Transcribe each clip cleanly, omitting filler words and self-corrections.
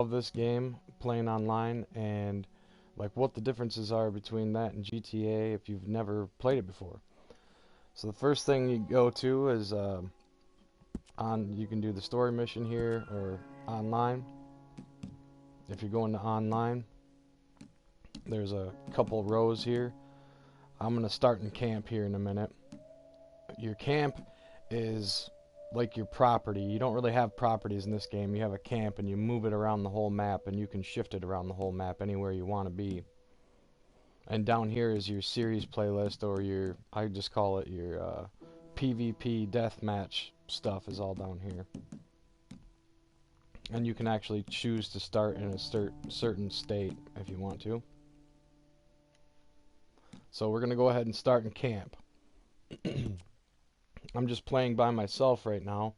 of this game playing online and like what the differences are between that and GTA if you've never played it before. So the first thing you go to is you can do the story mission here or online. If you're going to online, there's a couple rows here. I'm going to start in camp here in a minute. Your camp is like your property. You don't really have properties in this game. You have a camp and you move it around the whole map and you can shift it around the whole map anywhere you want to be. And down here is your series playlist or your, I just call it your PvP deathmatch stuff is all down here. And you can actually choose to start in a certain state if you want to. So we're going to go ahead and start in camp. I'm just playing by myself right now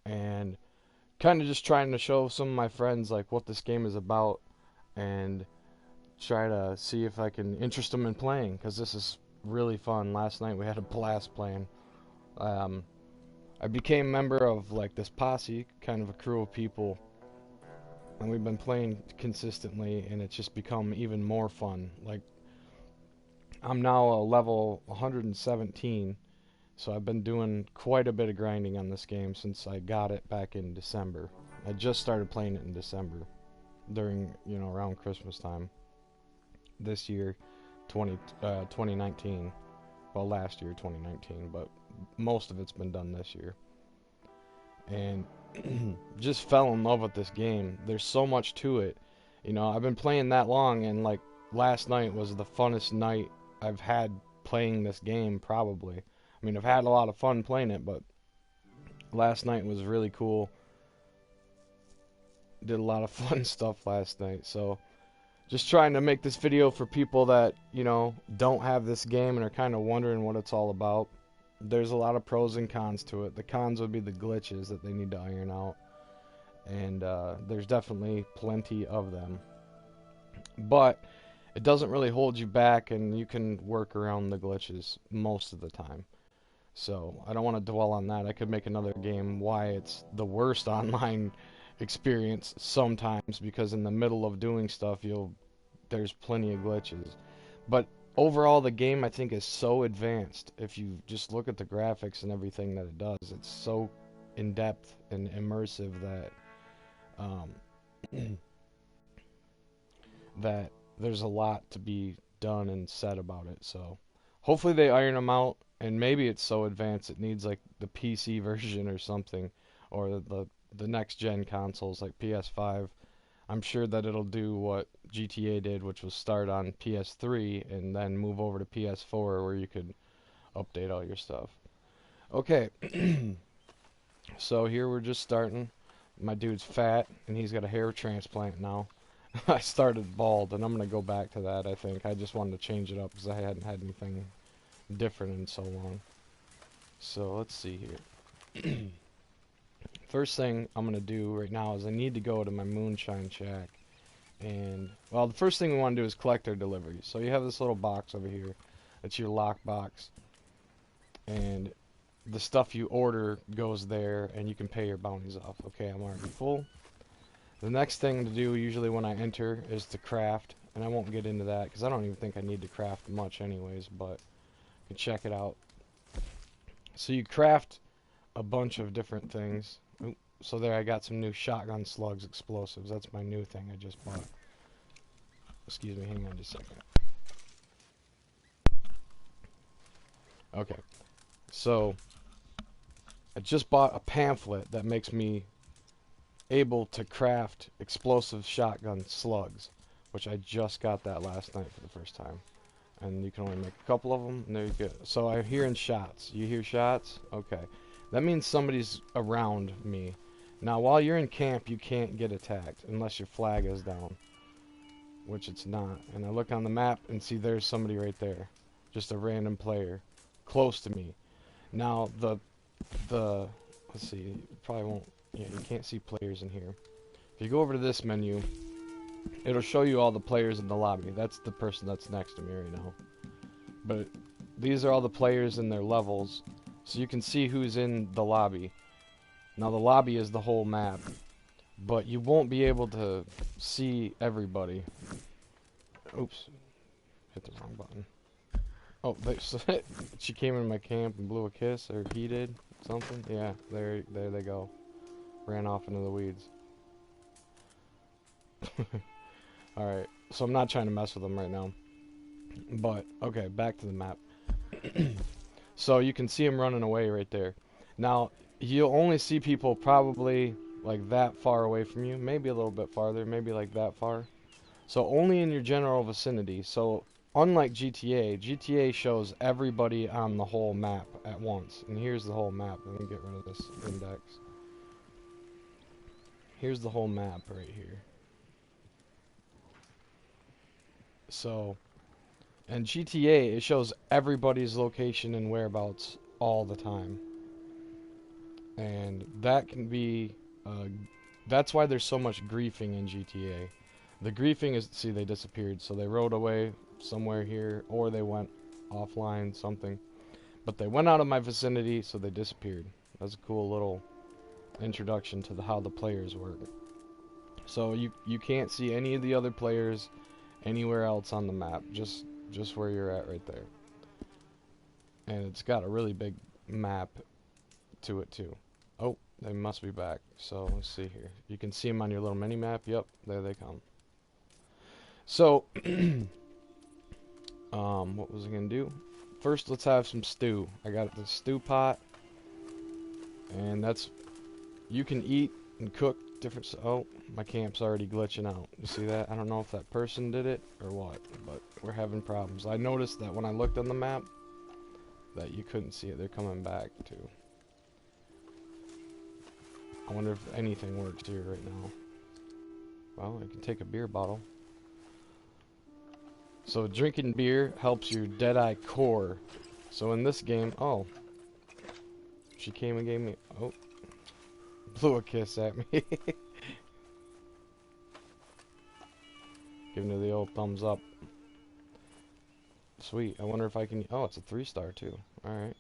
and kind of just trying to show some of my friends like what this game is about and try to see if I can interest them in playing because this is really fun. Last night we had a blast playing. I became a member of like this posse, kind of a crew of people, and we've been playing consistently and it's just become even more fun. Like I'm now a level 117. So I've been doing quite a bit of grinding on this game since I got it back in December. I just started playing it in December during, around Christmas time. This year, 2019. Well, last year, 2019, but most of it's been done this year. And just fell in love with this game. There's so much to it. I've been playing that long, and like last night was the funnest night I've had playing this game, probably. I mean, I've had a lot of fun playing it, but last night was really cool. Did a lot of fun stuff last night, so just trying to make this video for people that, don't have this game and are kind of wondering what it's all about. There's a lot of pros and cons to it. The cons would be the glitches that they need to iron out, and there's definitely plenty of them. But it doesn't really hold you back, and you can work around the glitches most of the time. So I don't want to dwell on that. I could make another game why it's the worst online experience sometimes because in the middle of doing stuff there's plenty of glitches. But overall the game I think is so advanced. If you just look at the graphics and everything that it does, it's so in depth and immersive that that there's a lot to be done and said about it. So hopefully they iron them out. And maybe it's so advanced it needs like the PC version or something, or the next gen consoles like PS5. I'm sure that it'll do what GTA did, which was start on PS3 and then move over to PS4 where you could update all your stuff. Okay, so here we're just starting. My dude's fat and he's got a hair transplant now. I started bald and I'm gonna go back to that. I think I just wanted to change it up because I hadn't had anything different in so long. So let's see here. First thing I'm gonna do right now is I need to go to my moonshine shack, and well, the first thing we want to do is collect our deliveries. So you have this little box over here. It's your lock box, and the stuff you order goes there, and you can pay your bounties off. Okay, I'm already full. The next thing to do usually when I enter is to craft, and I won't get into that because I don't even think I need to craft much anyways, but you can check it out. So you craft a bunch of different things. Oop, so there I got some new shotgun slugs explosives. That's my new thing I just bought. Excuse me, hang on just a second. Okay. So I just bought a pamphlet that makes me able to craft explosive shotgun slugs, which I just got that last night for the first time. And you can only make a couple of them, and there you go. So I'm hearing shots. You hear shots? Okay. That means somebody's around me. Now, while you're in camp, you can't get attacked unless your flag is down, which it's not. And I look on the map and see there's somebody right there. Just a random player close to me. Now, let's see, you probably won't, yeah, you can't see players in here. If you go over to this menu, it'll show you all the players in the lobby. That's the person that's next to me right now. But these are all the players and their levels, so you can see who's in the lobby. Now the lobby is the whole map, but you won't be able to see everybody. Oops, hit the wrong button. Oh, she came in my camp and blew a kiss, or he did something. Yeah, there they go. Ran off into the weeds. Alright, so I'm not trying to mess with them right now. But, okay, back to the map. So you can see him running away right there. Now, you'll only see people probably like that far away from you. Maybe a little bit farther, maybe like that far. So only in your general vicinity. So unlike GTA, GTA shows everybody on the whole map at once. And here's the whole map. Let me get rid of this index. Here's the whole map right here. So, in GTA, it shows everybody's location and whereabouts all the time. And that can be, that's why there's so much griefing in GTA. The griefing is, see, they disappeared, so they rode away somewhere here, or they went offline, something. But they went out of my vicinity, so they disappeared. That's a cool little introduction to how the players work. So you can't see any of the other players anywhere else on the map, just where you're at right there. And it's got a really big map to it too. Oh, they must be back. So let's see here. You can see them on your little mini map. Yep, there they come. So, what was I gonna do? First, let's have some stew. I got the stew pot, and that's, you can eat and cook different. Oh, my camp's already glitching out. You see that? I don't know if that person did it or what, but we're having problems. I noticed that when I looked on the map, that you couldn't see it. They're coming back too. I wonder if anything works here right now. Well, I can take a beer bottle. So drinking beer helps your Deadeye core. So in this game, oh, she came and gave me, oh, blew a kiss at me. Giving her the old thumbs up. Sweet. I wonder if I can, oh, it's a 3-star too. Alright.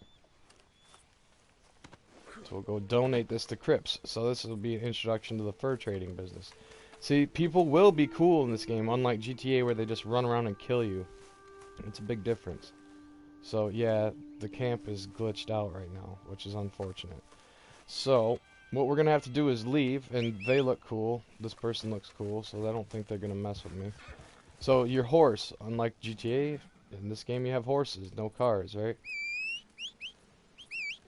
So we'll go donate this to Crips. So this will be an introduction to the fur trading business. See, people will be cool in this game, unlike GTA where they just run around and kill you. It's a big difference. So yeah, the camp is glitched out right now, which is unfortunate. So, what we're going to have to do is leave, and they look cool. This person looks cool, so I don't think they're going to mess with me. So, your horse, unlike GTA, in this game you have horses, no cars, right?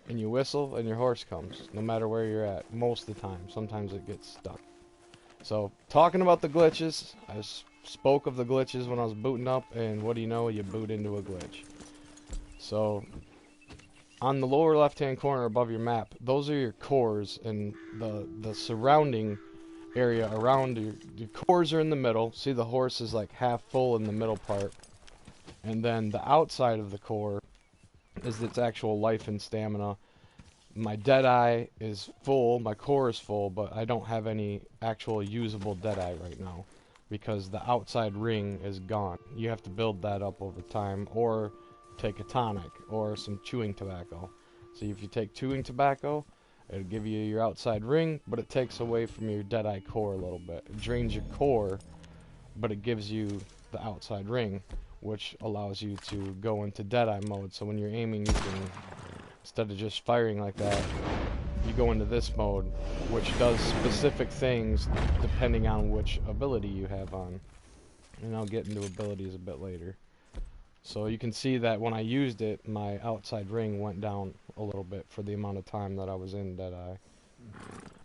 And you whistle, and your horse comes, no matter where you're at, most of the time. Sometimes it gets stuck. So, talking about the glitches, I spoke of the glitches when I was booting up, and what do you know, you boot into a glitch. So, on the lower left-hand corner above your map, those are your cores, and the surrounding area around your cores are in the middle. See, the horse is like half full in the middle part. And then the outside of the core is its actual life and stamina. My Deadeye is full, my core is full, but I don't have any actual usable Deadeye right now because the outside ring is gone. You have to build that up over time, or take a tonic or some chewing tobacco. See, if you take chewing tobacco, it'll give you your outside ring, but it takes away from your Deadeye core a little bit. It drains your core, but it gives you the outside ring, which allows you to go into Deadeye mode. So when you're aiming, you can, instead of just firing like that, you go into this mode, which does specific things depending on which ability you have on. And I'll get into abilities a bit later. So you can see that when I used it, my outside ring went down a little bit for the amount of time that I was in Deadeye.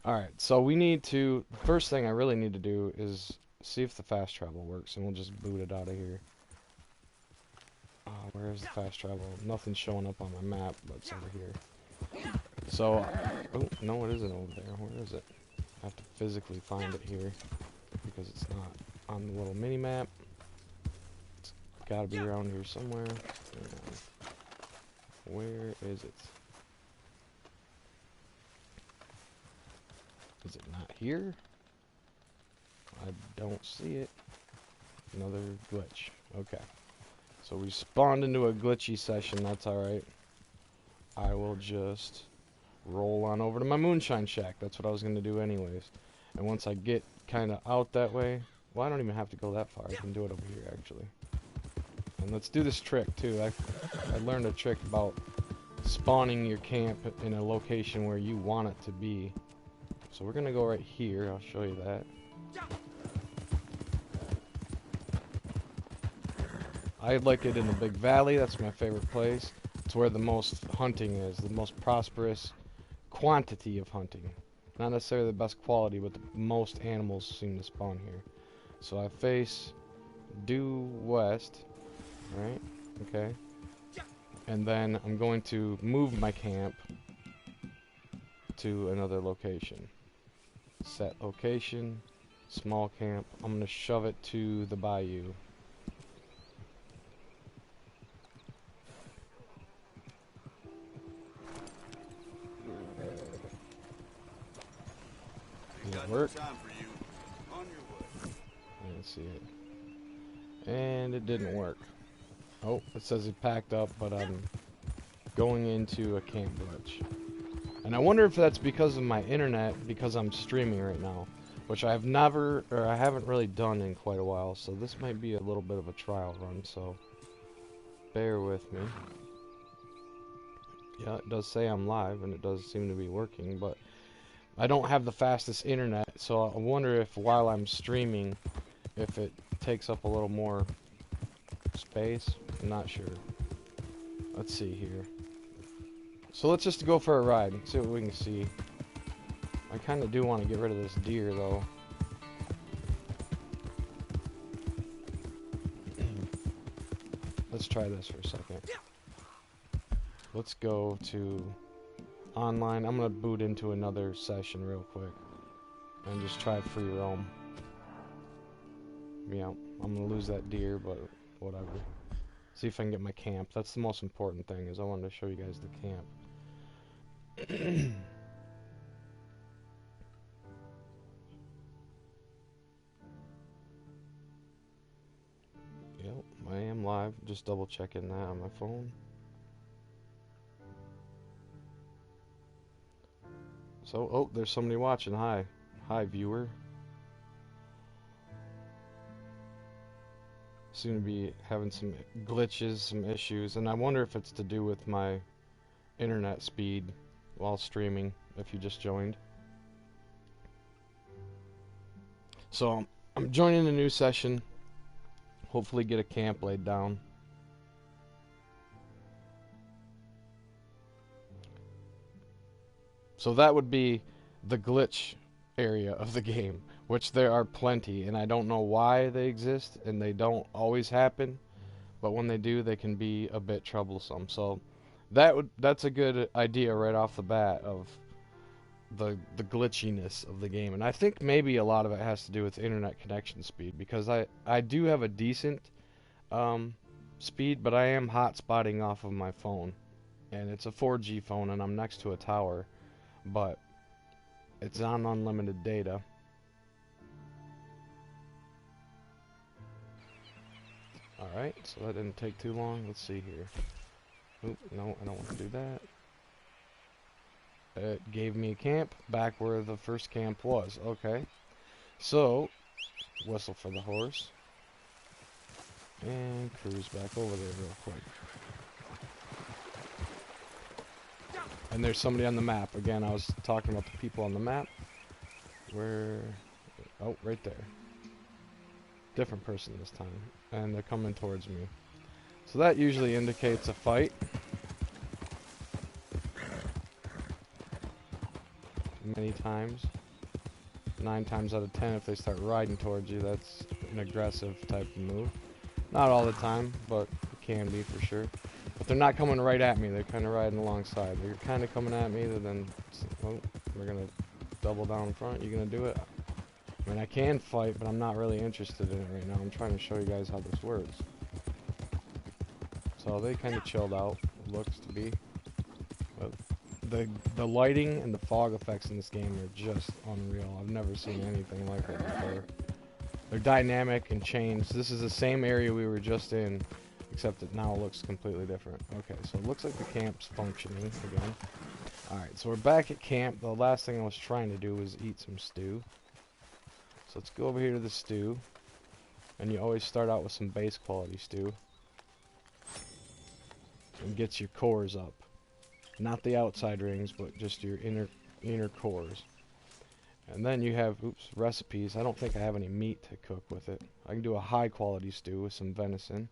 Alright, so we need to, the first thing I really need to do is see if the fast travel works, and we'll just boot it out of here. Where is the fast travel? Nothing's showing up on my map, but it's over here. So, oh, no, it isn't over there. Where is it? I have to physically find it here, because it's not on the little mini-map. It's gotta be around here somewhere. Where is it? Is it not here? I don't see it. Another glitch. Okay. So we spawned into a glitchy session, that's alright. I will just roll on over to my moonshine shack. That's what I was going to do anyways. And once I get kind of out that way, well, I don't even have to go that far. I can do it over here, actually. And let's do this trick, too. I learned a trick about spawning your camp in a location where you want it to be. So we're going to go right here. I'll show you that. I like it in the Big Valley. That's my favorite place. It's where the most hunting is, the most prosperous quantity of hunting. Not necessarily the best quality, but the most animals seem to spawn here. So I face due west, right? Okay. And then I'm going to move my camp to another location. Set location, small camp. I'm going to shove it to the bayou. Does it work? I didn't see it. And it didn't work. Oh, it says it packed up, but I'm going into a camp glitch. And I wonder if that's because of my internet, because I'm streaming right now, which I haven't really done in quite a while, so this might be a little bit of a trial run, so bear with me. Yeah, it does say I'm live, and it does seem to be working, but I don't have the fastest internet, so I wonder if while I'm streaming, if it takes up a little more space. I'm not sure. Let's see here. So let's just go for a ride and see what we can see. I kind of do want to get rid of this deer, though. Let's try this for a second. Let's go to online. I'm going to boot into another session real quick and just try free roam. Yeah, I'm going to lose that deer, but whatever. See if I can get my camp. That's the most important thing, is I wanted to show you guys the camp. Yep, I am live. Just double checking that on my phone. So, oh, there's somebody watching. Hi. Hi, viewer. Seem to be having some glitches, some issues, and I wonder if it's to do with my internet speed while streaming, if you just joined. So, I'm joining a new session. Hopefully get a camp laid down. So that would be the glitch area of the game, which there are plenty, and I don't know why they exist, and they don't always happen, but when they do, they can be a bit troublesome. So that's a good idea right off the bat of the glitchiness of the game, and I think maybe a lot of it has to do with internet connection speed, because I do have a decent speed, but I am hotspotting off of my phone, and it's a 4G phone, and I'm next to a tower, but it's on unlimited data. Alright, so that didn't take too long. Let's see here. Oop, no, I don't want to do that. It gave me a camp back where the first camp was. Okay. So, whistle for the horse. And cruise back over there real quick. And there's somebody on the map. Again, I was talking about the people on the map. Where... Oh, right there. Different person this time. And they're coming towards me. So that usually indicates a fight. Many times. 9 times out of 10, if they start riding towards you, that's an aggressive type of move. Not all the time, but it can be for sure. But they're not coming right at me, they're kind of riding alongside. They're kind of coming at me, then, oh, we're going to double down in front. You going to do it? I mean, I can fight, but I'm not really interested in it right now. I'm trying to show you guys how this works. So they kind of chilled out, it looks to be. But the lighting and the fog effects in this game are just unreal. I've never seen anything like it before. They're dynamic and changed. This is the same area we were just in, except that now it looks completely different. Okay, so it looks like the camp's functioning again. Alright, so we're back at camp. The last thing I was trying to do was eat some stew. So let's go over here to the stew. And you always start out with some base quality stew. And gets your cores up. Not the outside rings, but just your inner cores. And then you have, recipes. I don't think I have any meat to cook with it. I can do a high quality stew with some venison.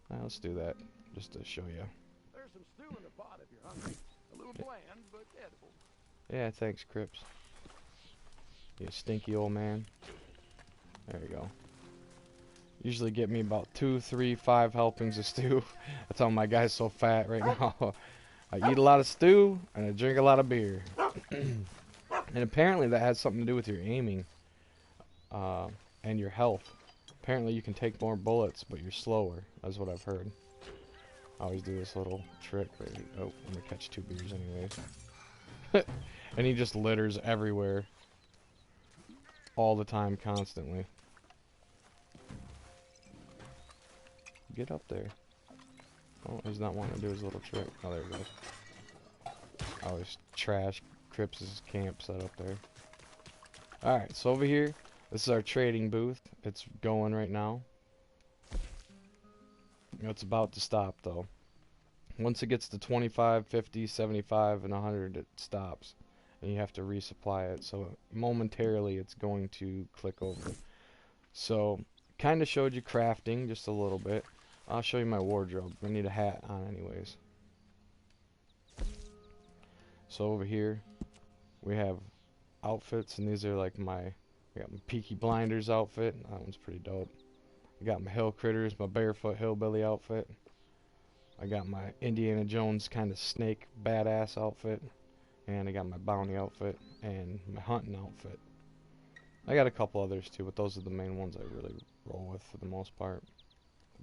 Now let's do that, just to show you. There's some stew in the pot if you're hungry. A little bland, but edible. Yeah, thanks, Crips. You stinky old man. There you go. Usually get me about 2, 3, 5 helpings of stew. That's how my guy's so fat right now. I eat a lot of stew, and I drink a lot of beer. And apparently that has something to do with your aiming and your health. Apparently you can take more bullets, but you're slower. That's what I've heard. I always do this little trick. Oh, I'm going to catch 2 beers anyways. And he just litters everywhere. All the time, constantly. Get up there. Oh, he's not wanting to do his little trick. Oh, there he goes. I always trash Crips' camp set up there. Alright, so over here, this is our trading booth. It's going right now. It's about to stop, though. Once it gets to 25, 50, 75, and 100, it stops. And you have to resupply it. So momentarily, it's going to click over. So, kind of showed you crafting just a little bit. I'll show you my wardrobe. I need a hat on anyways. So over here, we have outfits, and these are like I got my Peaky Blinders outfit. That one's pretty dope. I got my Hill Critters, my Barefoot Hillbilly outfit. I got my Indiana Jones kind of snake badass outfit. And I got my bounty outfit and my hunting outfit. I got a couple others too, but those are the main ones I really roll with for the most part.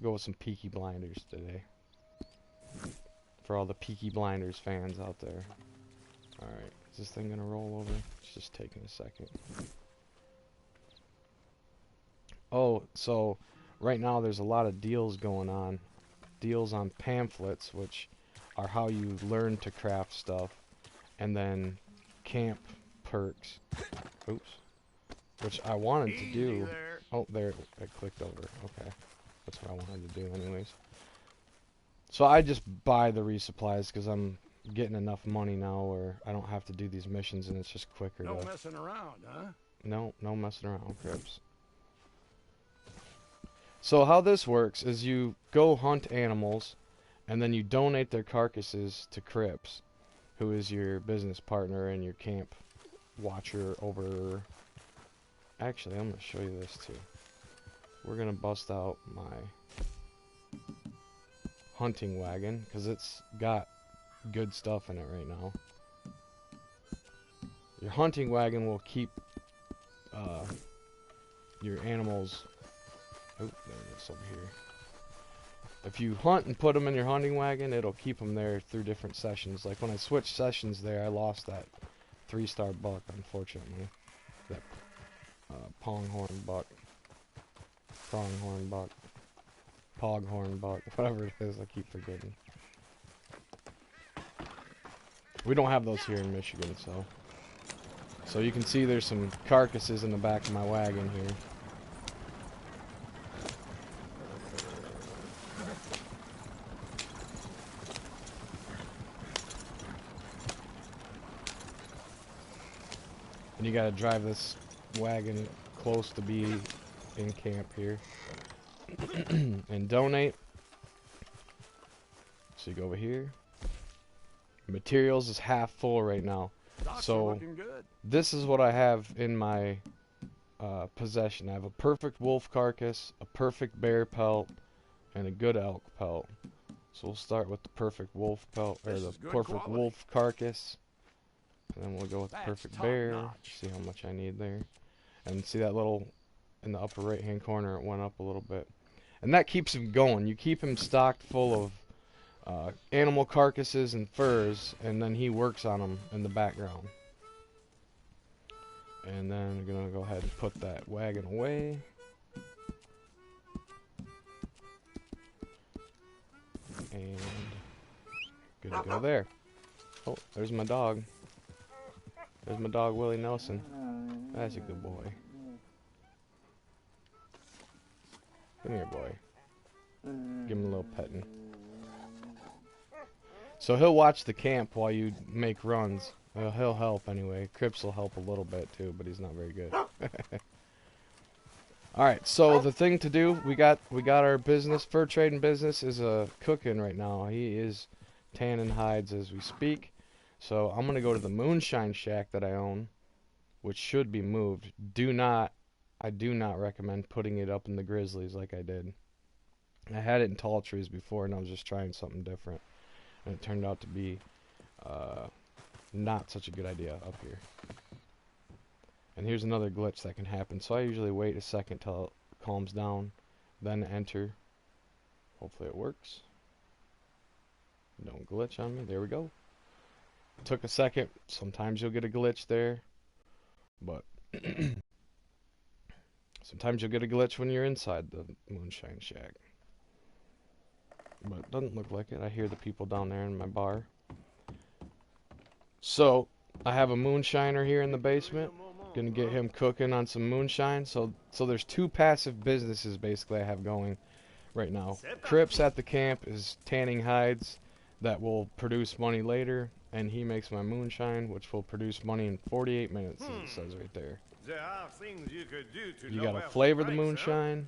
Go with some Peaky Blinders today. For all the Peaky Blinders fans out there. Alright, is this thing gonna roll over? It's just taking a second. Oh, so right now there's a lot of deals going on. Deals on pamphlets, which are how you learn to craft stuff. And then camp perks. Oops. Which I wanted to do. Oh, there, it clicked over. Okay. That's what I wanted to do anyways. So I just buy the resupplies because I'm getting enough money now where I don't have to do these missions and it's just quicker. No messing around, huh? No messing around, Crips. So how this works is you go hunt animals and then you donate their carcasses to Crips, who is your business partner and your camp watcher over... Actually, I'm going to show you this too. We're going to bust out my hunting wagon, because it's got good stuff in it right now. Your hunting wagon will keep your animals... Oh, there it is over here. If you hunt and put them in your hunting wagon, it'll keep them there through different sessions. Like when I switched sessions there, I lost that 3-star buck, unfortunately. That pronghorn buck, poghorn buck, whatever it is, I keep forgetting. We don't have those here in Michigan, so you can see there's some carcasses in the back of my wagon here. And you gotta drive this wagon close to be in camp here. And donate. So you go over here. Materials is half full right now. So this is what I have in my possession. I have a perfect wolf carcass, a perfect bear pelt, and a good elk pelt. So we'll start with the perfect wolf pelt, or the perfect wolf carcass. And then we'll go with the perfect bear. See how much I need there. And see that little, in the upper right hand corner, it went up a little bit. And that keeps him going. You keep him stocked full of animal carcasses and furs, and then he works on them in the background. And then we're going to go ahead and put that wagon away. And good to go there. Oh, there's my dog. There's my dog, Willie Nelson. That's a good boy. Come here, boy. Give him a little petting. So he'll watch the camp while you make runs. Well, he'll help anyway. Crips will help a little bit too, but he's not very good. All right, so the thing to do, we got our business, fur trading business is cooking right now. He is tanning hides as we speak. So I'm gonna go to the moonshine shack that I own, which should be moved. I do not recommend putting it up in the grizzlies like I did. I had it in tall trees before, and I was just trying something different, and it turned out to be not such a good idea up here. And here's another glitch that can happen. So I usually wait a second till it calms down, then enter. Hopefully it works. Don't glitch on me. There we go. Took a second. Sometimes you'll get a glitch there, but sometimes you'll get a glitch when you're inside the moonshine shack. But it doesn't look like it. I hear the people down there in my bar. So I have a moonshiner here in the basement. Gonna get him cooking on some moonshine. So there's two passive businesses basically I have going right now. Crips at the camp is tanning hides that will produce money later, and he makes my moonshine, which will produce money in 48 minutes, as it says right there. There are things you could do to You lower gotta flavor the price, moonshine.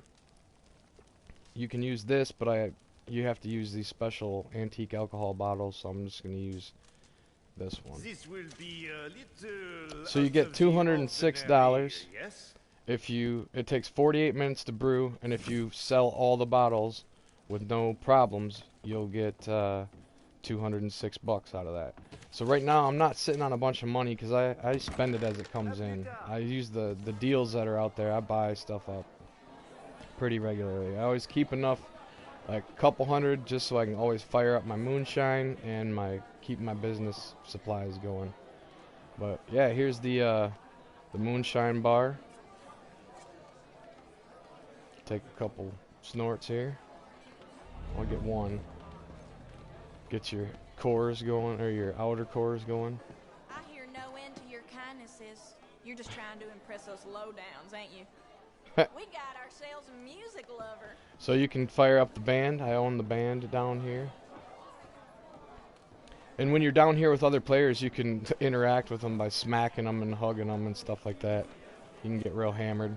You can use this, but you have to use these special antique alcohol bottles, so I'm just gonna use this one. This will be a little So you get out of the $206 ordinary, yes? if it takes 48 minutes to brew, and if you sell all the bottles with no problems, you'll get 206 bucks out of that. So right now I'm not sitting on a bunch of money because I spend it as it comes in. I use the deals that are out there. I buy stuff up pretty regularly. I always keep enough, like a couple hundred, just so I can always fire up my moonshine and keep my business supplies going. But yeah, here's the moonshine bar. Take a couple snorts here. I'll get one. Get your cores going, or your outer cores going. I hear no end to your kindnesses. You're just trying to impress those lowdowns, ain't you? We got ourselves a music lover. So you can fire up the band. I own the band down here. And when you're down here with other players, you can interact with them by smacking them and hugging them and stuff like that. You can get real hammered.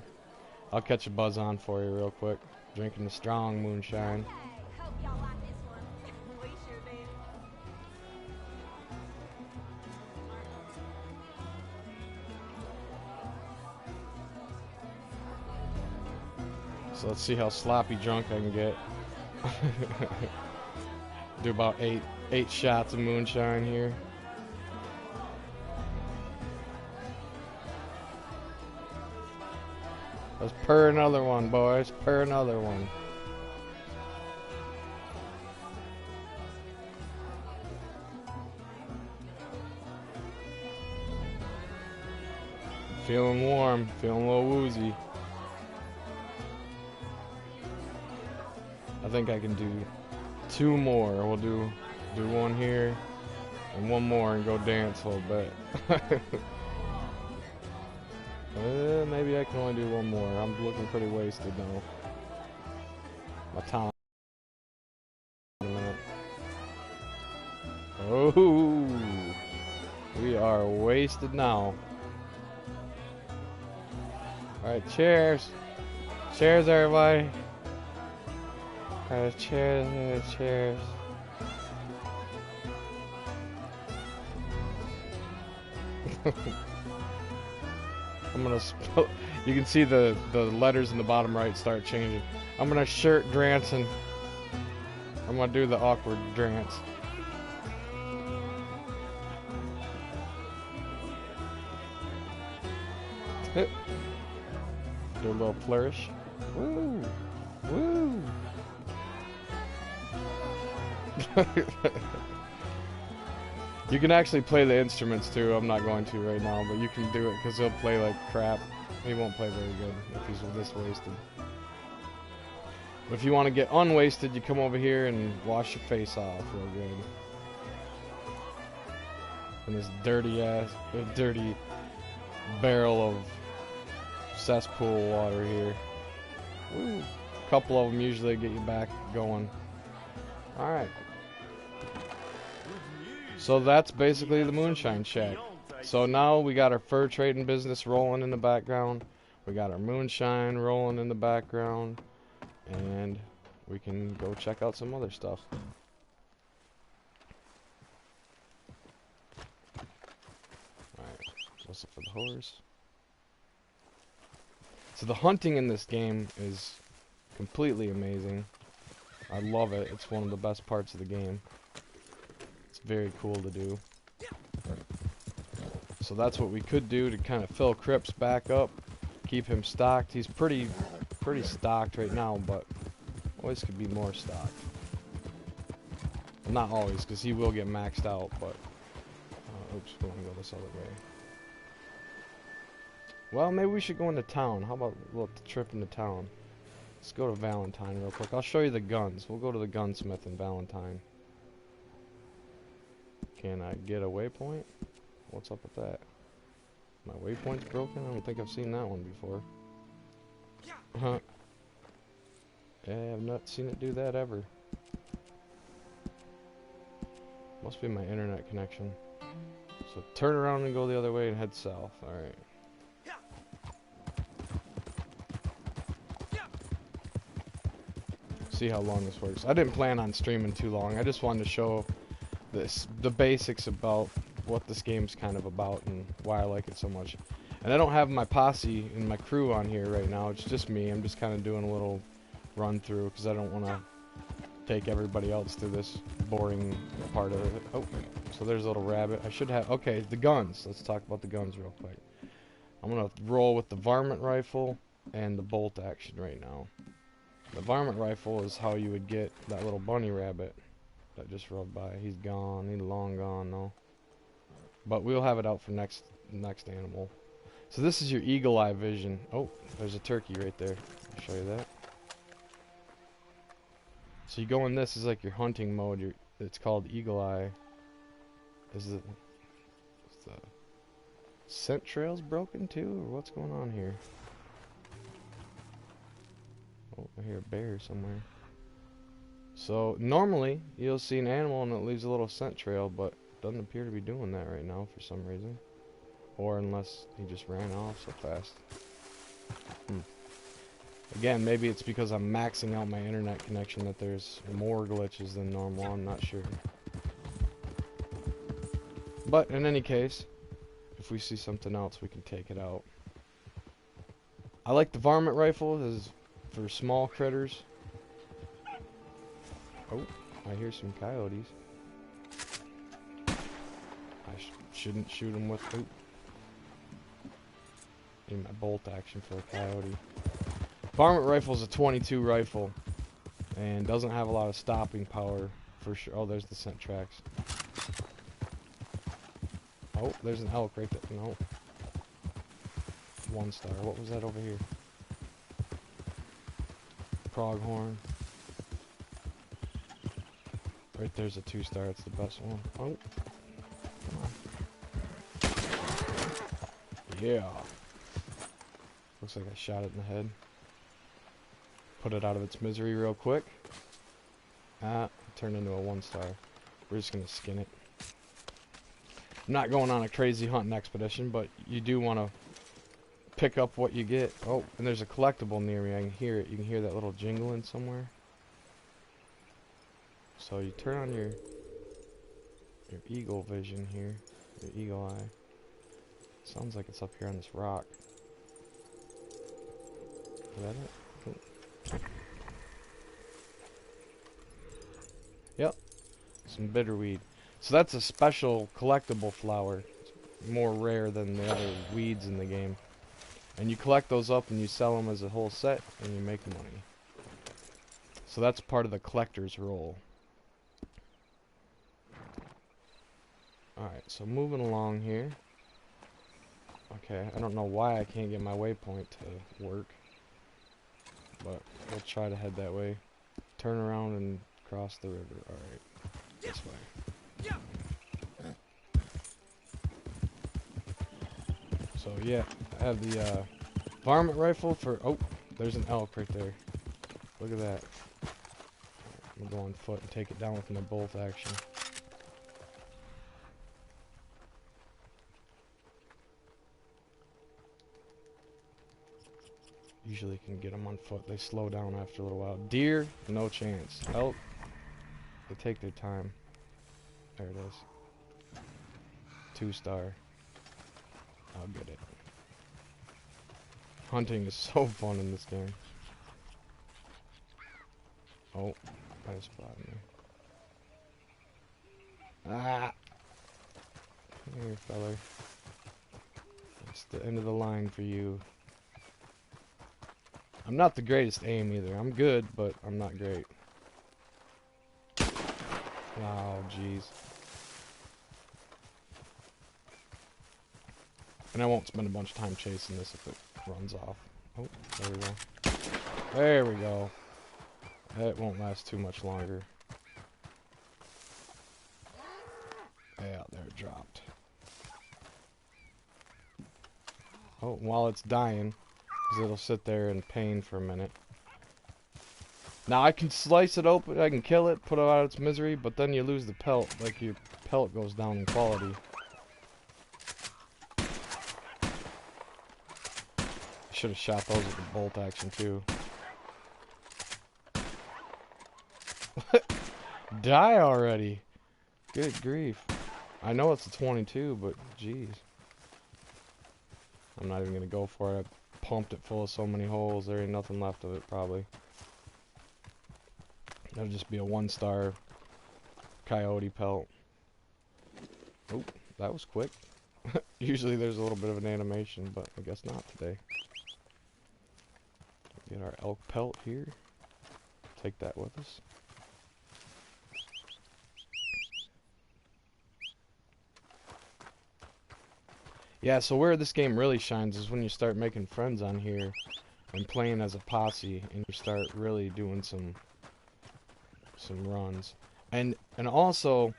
I'll catch a buzz on for you real quick. Drinking the strong moonshine. Hey, hope y'all like this one. We sure do. So let's see how sloppy drunk I can get. Do about eight shots of moonshine here. Let's purr another one, boys. Purr another one. Feeling warm, feeling a little woozy. I think I can do two more. We'll do one here and one more and go dance a little bit. Maybe I can only do one more. I'm looking pretty wasted now. My time. Oh, we are wasted now. All right, cheers. Cheers, everybody. Cheers, cheers. I'm gonna you can see the letters in the bottom right start changing. I'm gonna shirt Dranson. I'm gonna do the awkward dance. Do a little flourish. Woo! Woo! You can actually play the instruments too. I'm not going to right now, but you can do it because he'll play like crap. He won't play very good if he's this wasted. But if you want to get unwasted, you come over here and wash your face off real good. In this dirty barrel of cesspool water here. Woo. couple of them usually get you back going. Alright. So that's basically the Moonshine Shack. So now we got our fur trading business rolling in the background. We got our moonshine rolling in the background. And we can go check out some other stuff. Alright, what's up for the horse? So the hunting in this game is completely amazing. I love it. It's one of the best parts of the game. It's very cool to do. So that's what we could do to kind of fill Cripps back up, keep him stocked. He's pretty stocked right now, but always could be more stocked. Well, not always, because he will get maxed out, but oops, we're gonna go this other way. Well, maybe we should go into town. How about a little trip into town? Let's go to Valentine real quick. I'll show you the guns. We'll go to the gunsmith in Valentine. Can I get a waypoint? What's up with that? My waypoint's broken? I don't think I've seen that one before. Huh. Yeah, I've not seen it do that ever. Must be my internet connection. So turn around and go the other way and head south. Alright. See how long this works. I didn't plan on streaming too long. I just wanted to show the basics about what this game's kind of about and why I like it so much. And I don't have my posse and my crew on here right now. It's just me. I'm just kind of doing a little run through because I don't want to take everybody else through this boring part of it. Oh, so there's a little rabbit. I should have... Okay, the guns. Let's talk about the guns real quick. I'm going to roll with the varmint rifle and the bolt action right now. The varmint rifle is how you would get that little bunny rabbit that just rode by. He's gone. He's long gone though. But we'll have it out for next animal. So this is your eagle eye vision. Oh, there's a turkey right there. I'll show you that. So you go in this is like your hunting mode. It's called eagle eye. Is the scent trail's broken too, or what's going on here? Oh, I hear a bear somewhere. So normally you'll see an animal and it leaves a little scent trail, but doesn't appear to be doing that right now for some reason. Or unless he just ran off so fast. Again, maybe it's because I'm maxing out my internet connection that there's more glitches than normal. I'm not sure. But in any case, if we see something else, we can take it out. I like the varmint rifle. This is for small critters. Oh, I hear some coyotes. I shouldn't shoot them with... Ooh. Need my bolt action for a coyote. Varmint rifle is a 22 rifle and doesn't have a lot of stopping power for sure. Oh, there's the scent tracks. Oh, there's an elk right there. No. 1 star. What was that over here? Pronghorn. Right there's a 2 star. It's the best one. Oh. Come on. Yeah. Looks like I shot it in the head. Put it out of its misery real quick. Ah, turned into a 1 star. We're just gonna skin it. I'm not going on a crazy hunting expedition, but you do want to pick up what you get. Oh, and there's a collectible near me. I can hear it. You can hear that little jingling somewhere. So you turn on your eagle vision here, your eagle eye. Sounds like it's up here on this rock. Is that it? Yep, some bitterweed. So that's a special collectible flower. It's more rare than the other weeds in the game. And you collect those up and you sell them as a whole set and you make money. So that's part of the collector's role. Alright, so moving along here. Okay, I don't know why I can't get my waypoint to work. But we'll try to head that way. Turn around and cross the river. Alright, this way. So yeah, I have the varmint rifle for... Oh, there's an elk right there. Look at that. I'm gonna go on foot and take it down with my bolt action. Usually can get them on foot. They slow down after a little while. Deer, no chance. Elk, they take their time. There it is. 2-star. I'll get it. Hunting is so fun in this game. Oh, I spotted me. Ah! Come here, feller. It's the end of the line for you. I'm not the greatest aim either. I'm good, but I'm not great. Oh, jeez. And I won't spend a bunch of time chasing this if it runs off. Oh, there we go. There we go. It won't last too much longer. Yeah, there it dropped. Oh, while it's dying, because it'll sit there in pain for a minute. Now I can slice it open, I can kill it, put it out of its misery, but then you lose the pelt, like your pelt goes down in quality. Should have shot those with the bolt action too. Die already! Good grief. I know it's a 22, but jeez. I'm not even gonna go for it. I pumped it full of so many holes, there ain't nothing left of it probably. That'll just be a 1-star coyote pelt. Oh, that was quick. Usually there's a little bit of an animation, but I guess not today. Get our elk pelt here. Take that with us. Yeah, so where this game really shines is when you start making friends on here and playing as a posse and you start really doing some runs. And also,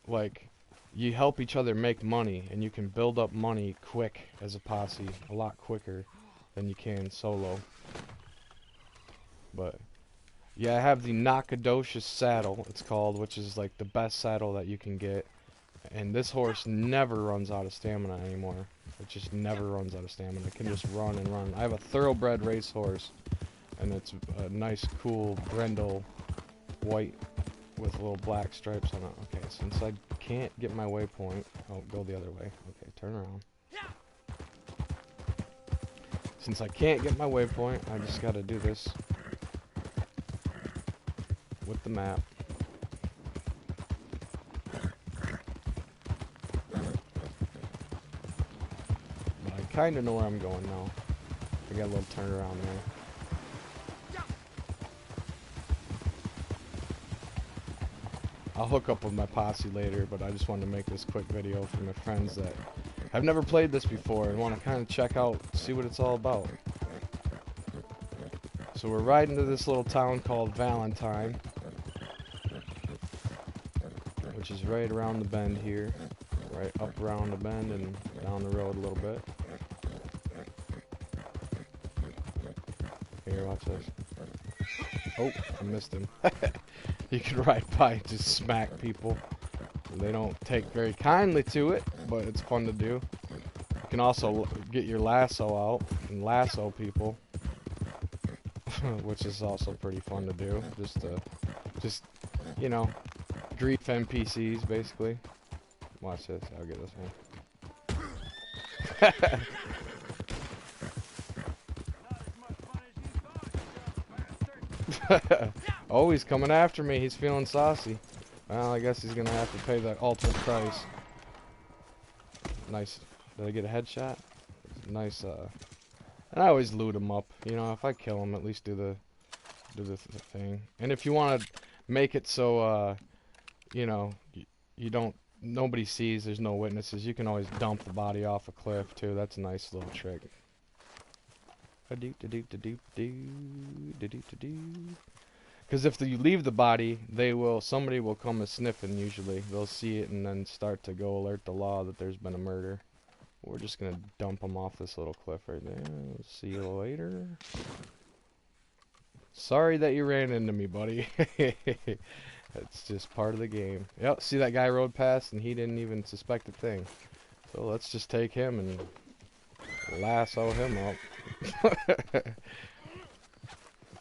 like, you help each other make money and you can build up money quick as a posse, a lot quicker than you can solo. But yeah, I have the Nacogdoches saddle, it's called, which is like the best saddle that you can get. And this horse never runs out of stamina anymore. It just never runs out of stamina. It can just run and run. I have a thoroughbred racehorse, and it's a nice, cool brindle, white with little black stripes on it. Okay, since I can't get my waypoint, oh, go the other way. Okay, turn around. Since I can't get my waypoint, I just gotta do this with the map. But I kinda know where I'm going now. I got a little turnaround there. I'll hook up with my posse later, but I just wanted to make this quick video for my friends that have never played this before and want to kind of check out, see what it's all about. So we're riding to this little town called Valentine, which is right around the bend here. Right up around the bend and down the road a little bit. Here, watch this. Oh, I missed him. You can ride by and just smack people. They don't take very kindly to it, but it's fun to do. You can also get your lasso out and lasso people, which is also pretty fun to do. Just you know, grief NPCs basically. Watch this. I'll get this one. Oh, he's coming after me. He's feeling saucy. Well, I guess he's gonna have to pay the ultimate price. Nice. Did I get a headshot? Nice. And I always loot him up. You know, if I kill him, at least do the thing. And if you want to make it so, you know, you don't. Nobody sees. There's no witnesses. You can always dump the body off a cliff too. That's a nice little trick. Because if you leave the body, somebody will come a sniffing usually. They'll see it and then start to go alert the law that there's been a murder. We're just gonna dump them off this little cliff right there. See you later. Sorry that you ran into me, buddy. It's just part of the game. Yep, see that guy rode past and he didn't even suspect a thing. So let's just take him and lasso him up.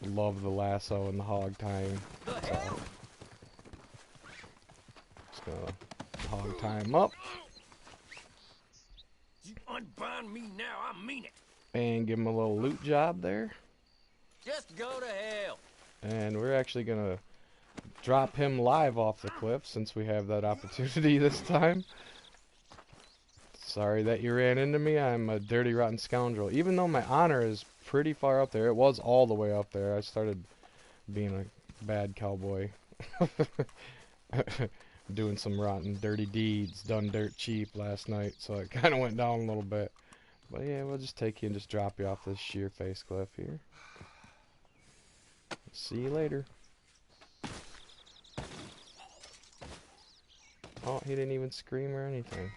Love the lasso and the hog tying. So, just gonna hog tie him up. You unbind me now, I mean it. And give him a little loot job there. Just go to hell. And we're actually gonna drop him live off the cliff since we have that opportunity this time. Sorry that you ran into me. I'm a dirty, rotten scoundrel. Even though my honor is pretty far up there, it was all the way up there. I started being a bad cowboy. Doing some rotten, dirty deeds, done dirt cheap last night, so it kind of went down a little bit. But yeah, we'll just take you and just drop you off this sheer face cliff here. See you later. Oh, he didn't even scream or anything.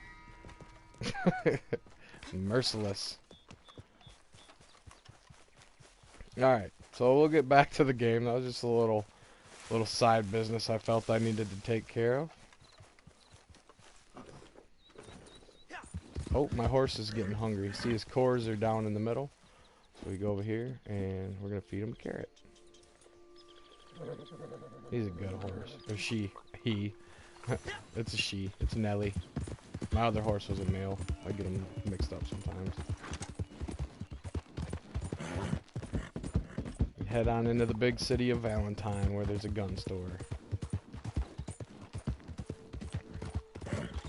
Merciless. Alright, so we'll get back to the game. That was just a little side business I felt I needed to take care of. Oh, my horse is getting hungry. See, his cores are down in the middle. So we go over here and we're going to feed him a carrot. He's a good horse. Or she. He. It's a she. It's Nelly. My other horse was a male. I get them mixed up sometimes. We head on into the big city of Valentine where there's a gun store.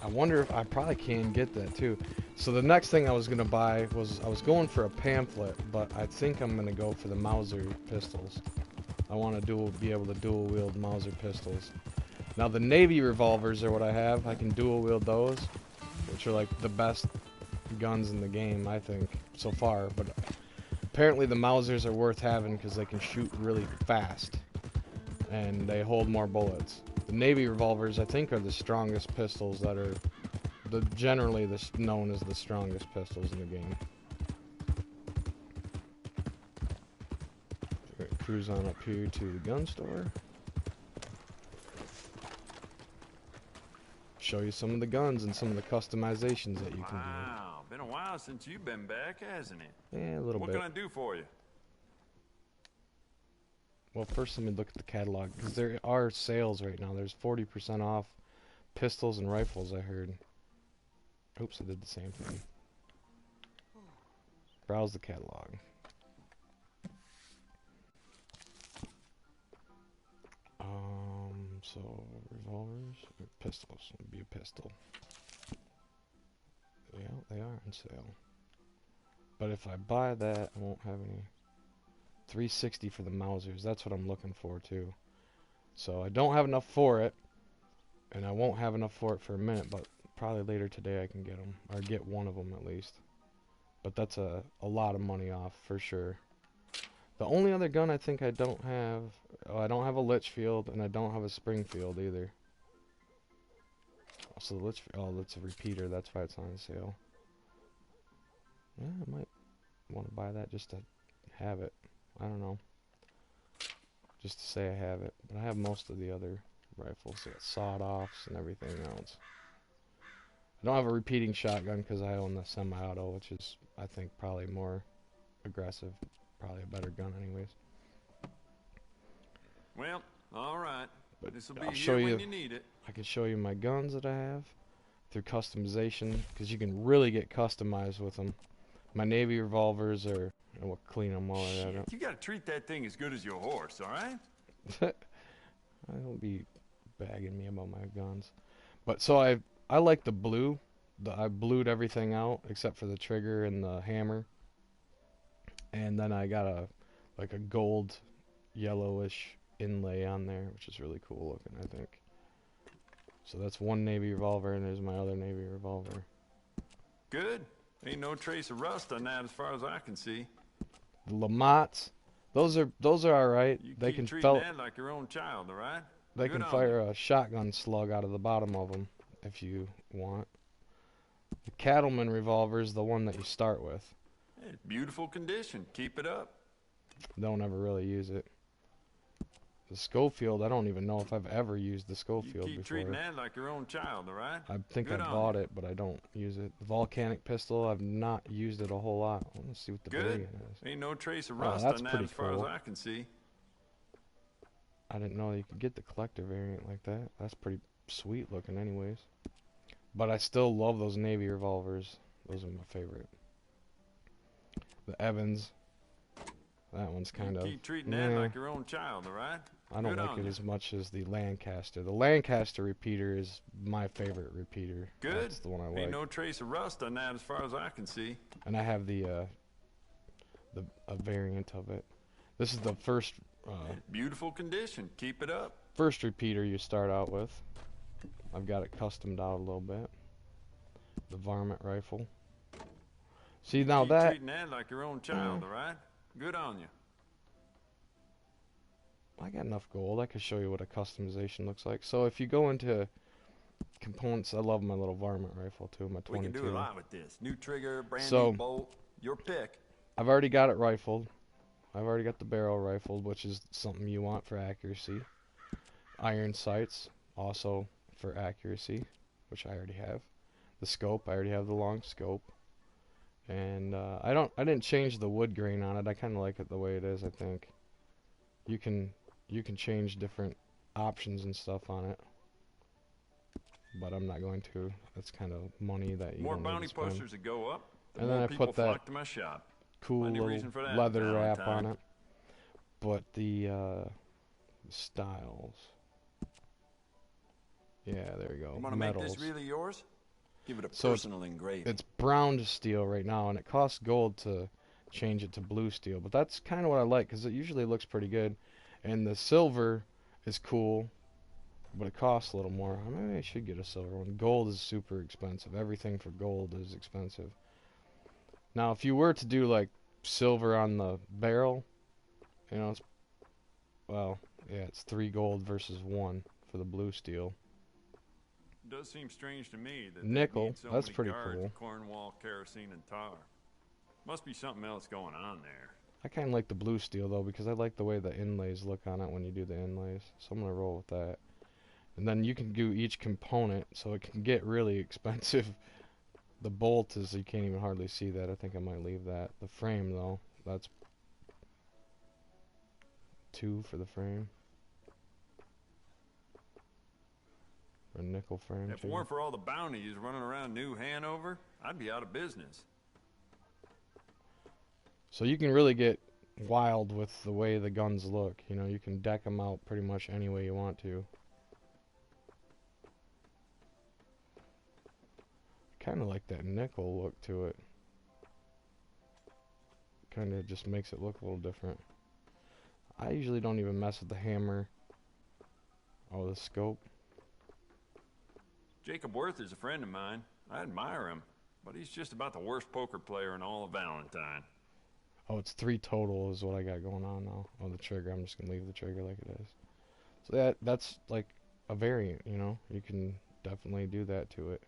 I wonder if I probably can get that too. So the next thing I was going to buy was, I was going for a pamphlet, but I think I'm going to go for the Mauser pistols. I want to be able to dual wield Mauser pistols. Now the Navy revolvers are what I have. I can dual wield those, which are like the best guns in the game, I think, so far. But apparently the Mausers are worth having because they can shoot really fast and they hold more bullets. The Navy revolvers, I think, are the strongest pistols that are generally known as the strongest pistols in the game. Right, cruise on up here to the gun store. Show you some of the guns and some of the customizations that you can do. Wow, been a while since you've been back, hasn't it? Yeah, a little bit. What can I do for you? Well, first let me look at the catalog, because there are sales right now. There's 40% off pistols and rifles, I heard. Oops, I did the same thing. Browse the catalog. So revolvers or pistols. It'd be a pistol. Yeah, they are on sale. But if I buy that, I won't have any. 360 for the Mausers. That's what I'm looking for too. So I don't have enough for it, and I won't have enough for it for a minute. But probably later today I can get them, or get one of them at least. But that's a lot of money off for sure. The only other gun I think I don't have, I don't have a Litchfield, and I don't have a Springfield either. So the Litchfield, oh, that's a repeater, that's why it's on sale. Yeah, I might want to buy that just to have it. I don't know. Just to say I have it. But I have most of the other rifles. I got sawed-offs and everything else. I don't have a repeating shotgun because I own the semi-auto, which is, I think, probably more aggressive. Probably a better gun anyways. Well, all right. But This will be I'll here show when you need it. I can show you my guns that I have through customization, because you can really get customized with them. My Navy revolvers are, and we'll clean them while I Shit, you gotta treat that thing as good as your horse, all right? I don't be bagging me about my guns. But so I like the blue. I blued everything out except for the trigger and the hammer. And then I got a gold yellowish inlay on there, which is really cool looking, I think. So that's one Navy revolver, and there's my other Navy revolver. Good. Ain't no trace of rust on that as far as I can see. The Lamottes, those are all right. You They keep can treating that like your own child, all right? They Good can on fire a shotgun slug out of the bottom of them if you want. The Cattleman revolver is the one that you start with. Hey, beautiful condition. Keep it up. Don't ever really use it. The Schofield, I don't even know if I've ever used the You Schofield keep treating before. that like your own child, all right? I think I Good on bought you. it, but I don't use it. The volcanic pistol, I've not used it a whole lot. Let's see what the Good. variant is. Ain't no trace of Oh, rust that's on that pretty as far as cool. I can see. I didn't know you could get the collector variant like that. That's pretty sweet looking anyways. But I still love those Navy revolvers. Those are my favorite. The Evans. That one's kind You of... keep treating that like your own child, all right? I don't Good like on it you. as much as the Lancaster. The Lancaster repeater is my favorite repeater. Good. That's the one I Ain't like. no trace of rust on that as far as I can see. And I have the a variant of it. This is the Beautiful condition. Keep it up. first repeater you start out with. I've got it customed out a little bit. The varmint rifle. See now Keep that treating that like your own child, all right? Good on you. I got enough gold. I could show you what a customization looks like. So if you go into components, I love my little varmint rifle too, my We can 22. do a lot with this. New trigger, brand So- new bolt. Your pick. I've already got it rifled. I've already got the barrel rifled, which is something you want for accuracy. Iron sights, also for accuracy, which I already have. The scope, I already have the long scope. And I didn't change the wood grain on it. I kind of like it the way it is. I think you can change different options and stuff on it, but I'm not going to. That's kind of money that you More don't need bounty to spend. posters that go up, the And more then I people put that flock to my shop. cool Plenty little reason for that, leather wrap Valentine. on it. But the styles, yeah, there you go. You want to make Metals. this really yours? Give it a So personal engraving. It's brown steel right now, and it costs gold to change it to blue steel. But that's kind of what I like, because it usually looks pretty good. And the silver is cool, but it costs a little more. Maybe I should get a silver one. Gold is super expensive. Everything for gold is expensive. Now, if you were to do like silver on the barrel, you know, well, yeah, it's 3 gold versus 1 for the blue steel. It does seem strange to me that they Nickel, need so that's many pretty guards cool. of Cornwall, kerosene, and tar. Must be something else going on there. I kind of like the blue steel though, because I like the way the inlays look on it when you do the inlays. So I'm gonna roll with that. And then you can do each component, so it can get really expensive. The bolt is, you can't even hardly see that. I think I might leave that. The frame though, that's 2 for the frame. For a nickel frame If it too. weren't for all the bounties running around New Hanover, I'd be out of business. So you can really get wild with the way the guns look. You know, you can deck them out pretty much any way you want to. Kind of like that nickel look to it. Kind of just makes it look a little different. I usually don't even mess with the hammer. Oh, the scope. Jacob Worth is a friend of mine. I admire him, but he's just about the worst poker player in all of Valentine. Oh, it's 3 total is what I got going on now. Oh, the trigger. I'm just gonna leave the trigger like it is. So that's like a variant, you know. You can definitely do that to it.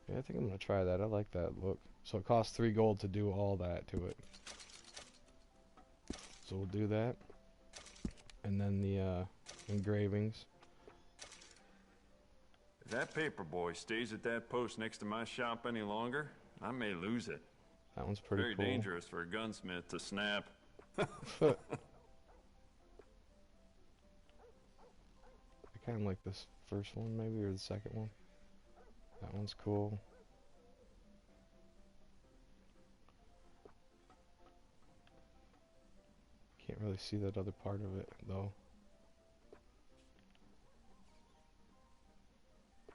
Yeah, I think I'm gonna try that. I like that look. So it costs 3 gold to do all that to it. So we'll do that. And then the engravings. If that paper boy stays at that post next to my shop any longer, I may lose it. That one's pretty Very cool. dangerous for a gunsmith to snap. I kind of like this first one maybe, or the second one. That one's cool. Can't really see that other part of it though.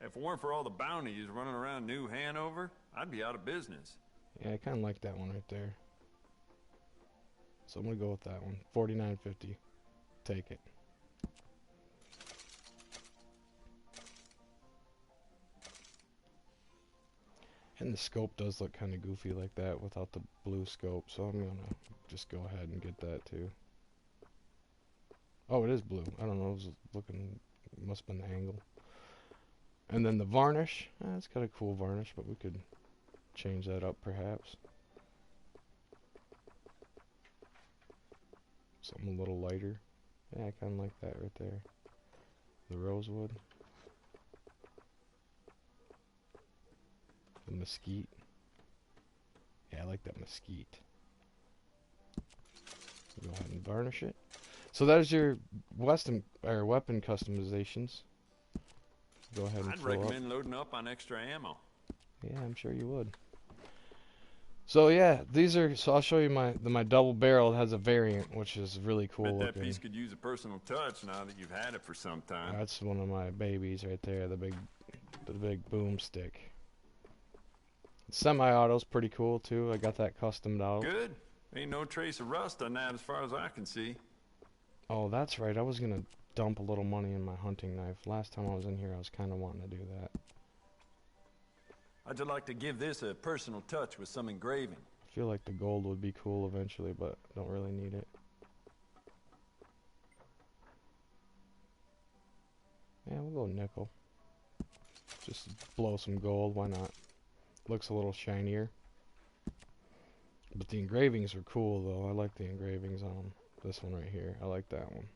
If it weren't for all the bounties running around New Hanover, I'd be out of business. Yeah, I kind of like that one right there. So I'm gonna go with that one. $49.50. Take it. And the scope does look kind of goofy like that without the blue scope, so I'm gonna just go ahead and get that too. Oh, it is blue. I don't know. It was looking. Must have been the angle. And then the varnish. It's got a cool varnish, but we could change that up perhaps. Something a little lighter. Yeah, I kind of like that right there. The rosewood. The mesquite. Yeah, I like that mesquite. Go ahead and varnish it. So there's your weapon customizations. Go ahead and I'd fill up. recommend loading up on extra ammo. Yeah, I'm sure you would. So yeah, these are. So I'll show you my double barrel. It has a variant, which is really cool Bet that looking. piece could use a personal touch now that you've had it for some time. That's one of my babies right there. The big boomstick. Semi-auto's pretty cool too. I got that customed out. Good. Ain't no trace of rust on that as far as I can see. Oh, that's right. I was gonna dump a little money in my hunting knife. Last time I was in here, I was kind of wanting to do that. I'd just like to give this a personal touch with some engraving. I feel like the gold would be cool eventually, but don't really need it. Yeah, we'll go nickel. Just blow some gold, why not? Looks a little shinier. But the engravings are cool though. I like the engravings on this one right here. I like that one.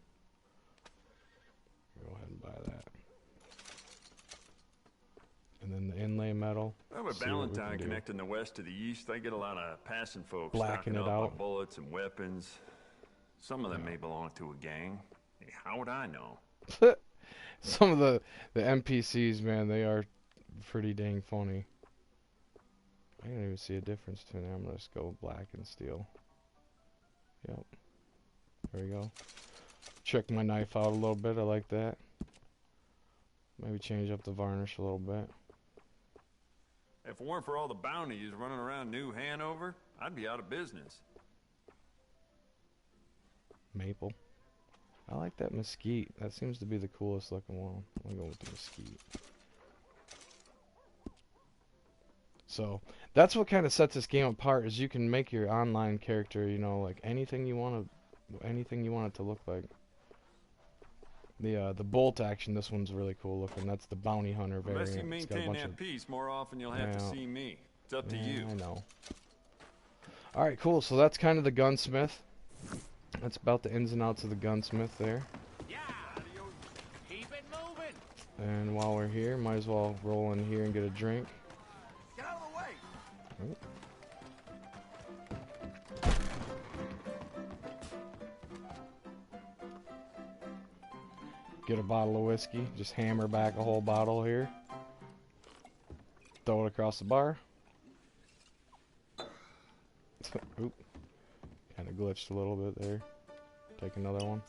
Go ahead and buy that. And then the inlay metal. Well, with Valentine connecting the west to the east, they get a lot of passing folks Blacking stocking it up on out. bullets and weapons. Some of them may belong to a gang. Hey, how would I know? Some of the NPCs, man, they are pretty dang funny. I don't even see a difference between them. I'm gonna just go black and steel. Yep. There we go. Check my knife out a little bit. I like that. Maybe change up the varnish a little bit. If it weren't for all the bounties running around New Hanover, I'd be out of business. Maple. I like that mesquite. That seems to be the coolest looking one. I'll go with the mesquite. So that's what kind of sets this game apart, is you can make your online character, you know, like anything you want it to look like. The bolt action, this one's really cool looking. That's the bounty hunter variant. Unless you It's got a maintain bunch that of... peace, more often you'll have to Yeah. see me. It's up to Yeah, you. I know. Alright, cool. So that's kind of the gunsmith. That's about the ins and outs of the gunsmith there. Yeah. Keep it moving. And while we're here, might as well roll in here and get a drink. Get out of the way. Oh. Get a bottle of whiskey. Just hammer back a whole bottle here. Throw it across the bar. Oop. Kind of glitched a little bit there. Take another one.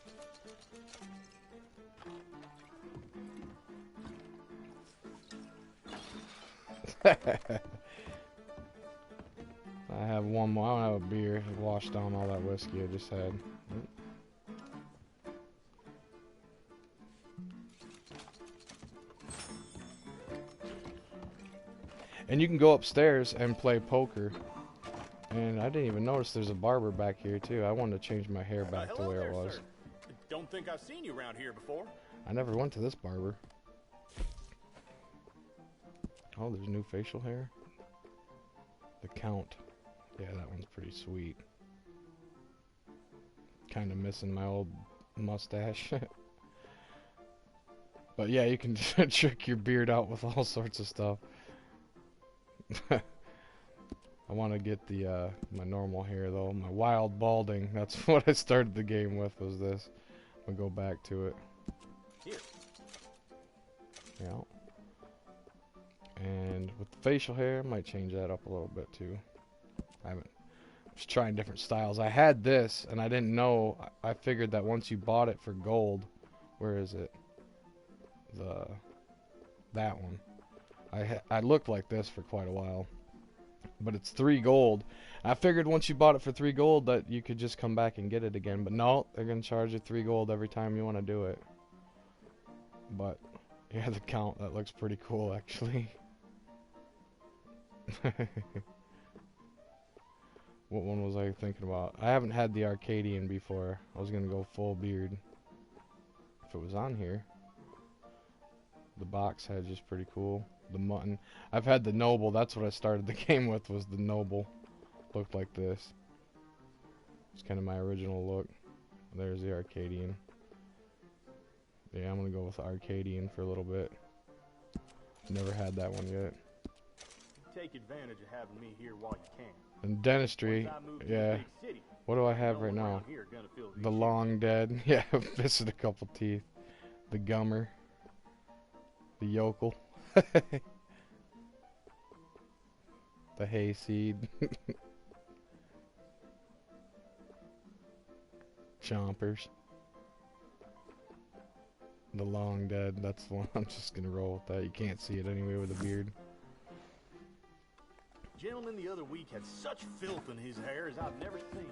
I have one more. I don't have a beer. I washed down all that whiskey I just had. Oop. And you can go upstairs and play poker. And I didn't even notice there's a barber back here too. I wanted to change my hair back to Hello where there, it was. sir. Don't think I've seen you around here before. I never went to this barber. Oh, there's new facial hair. The Count. Yeah, that one's pretty sweet. Kind of missing my old mustache. But yeah, you can trick your beard out with all sorts of stuff. I want to get the my normal hair though, my wild balding. That's what I started the game with, was this. I'll go back to it. Here. Yeah. And with the facial hair, I might change that up a little bit too. I'm just trying different styles. I had this, and I didn't know. I figured that once you bought it for gold, where is it? That one. I looked like this for quite a while, but it's 3 gold. I figured once you bought it for 3 gold that you could just come back and get it again, but no, they're gonna charge you 3 gold every time you want to do it. But yeah, the Count, that looks pretty cool actually. What one was I thinking about? I haven't had the Arcadian before. I was gonna go full beard if it was on here. The box hedge is pretty cool. The mutton. I've had the noble. That's what I started the game with, was the noble. Looked like this. It's kind of my original look. There's the Arcadian. Yeah, I'm gonna go with Arcadian for a little bit. Never had that one yet. Take advantage of having me here while you can. And dentistry, Once I move to the yeah. big city, What do I ain't have no right one now? around here gonna fill these The shoes. long dead. Yeah, missing a couple teeth. The gummer. The yokel. The hayseed. Chompers. The long dead. That's the one. I'm just gonna roll with that. You can't see it anyway with a beard. Gentleman the other week had such filth in his hair as I've never seen.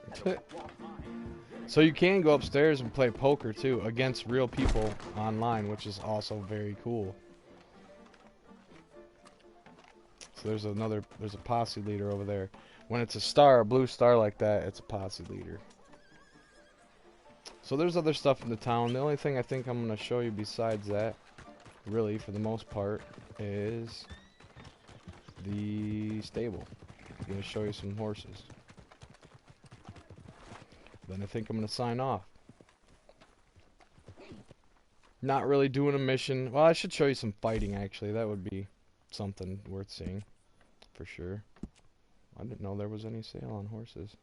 Had to wash my hands in vinegar. So you can go upstairs and play poker too against real people online, which is also very cool. So there's a posse leader over there. When it's a blue star like that, it's a posse leader. So there's other stuff in the town. The only thing I think I'm going to show you besides that, really, for the most part, is the stable. I'm going to show you some horses. Then I think I'm going to sign off. Not really doing a mission. Well, I should show you some fighting, actually. That would be something worth seeing, for sure. I didn't know there was any sale on horses.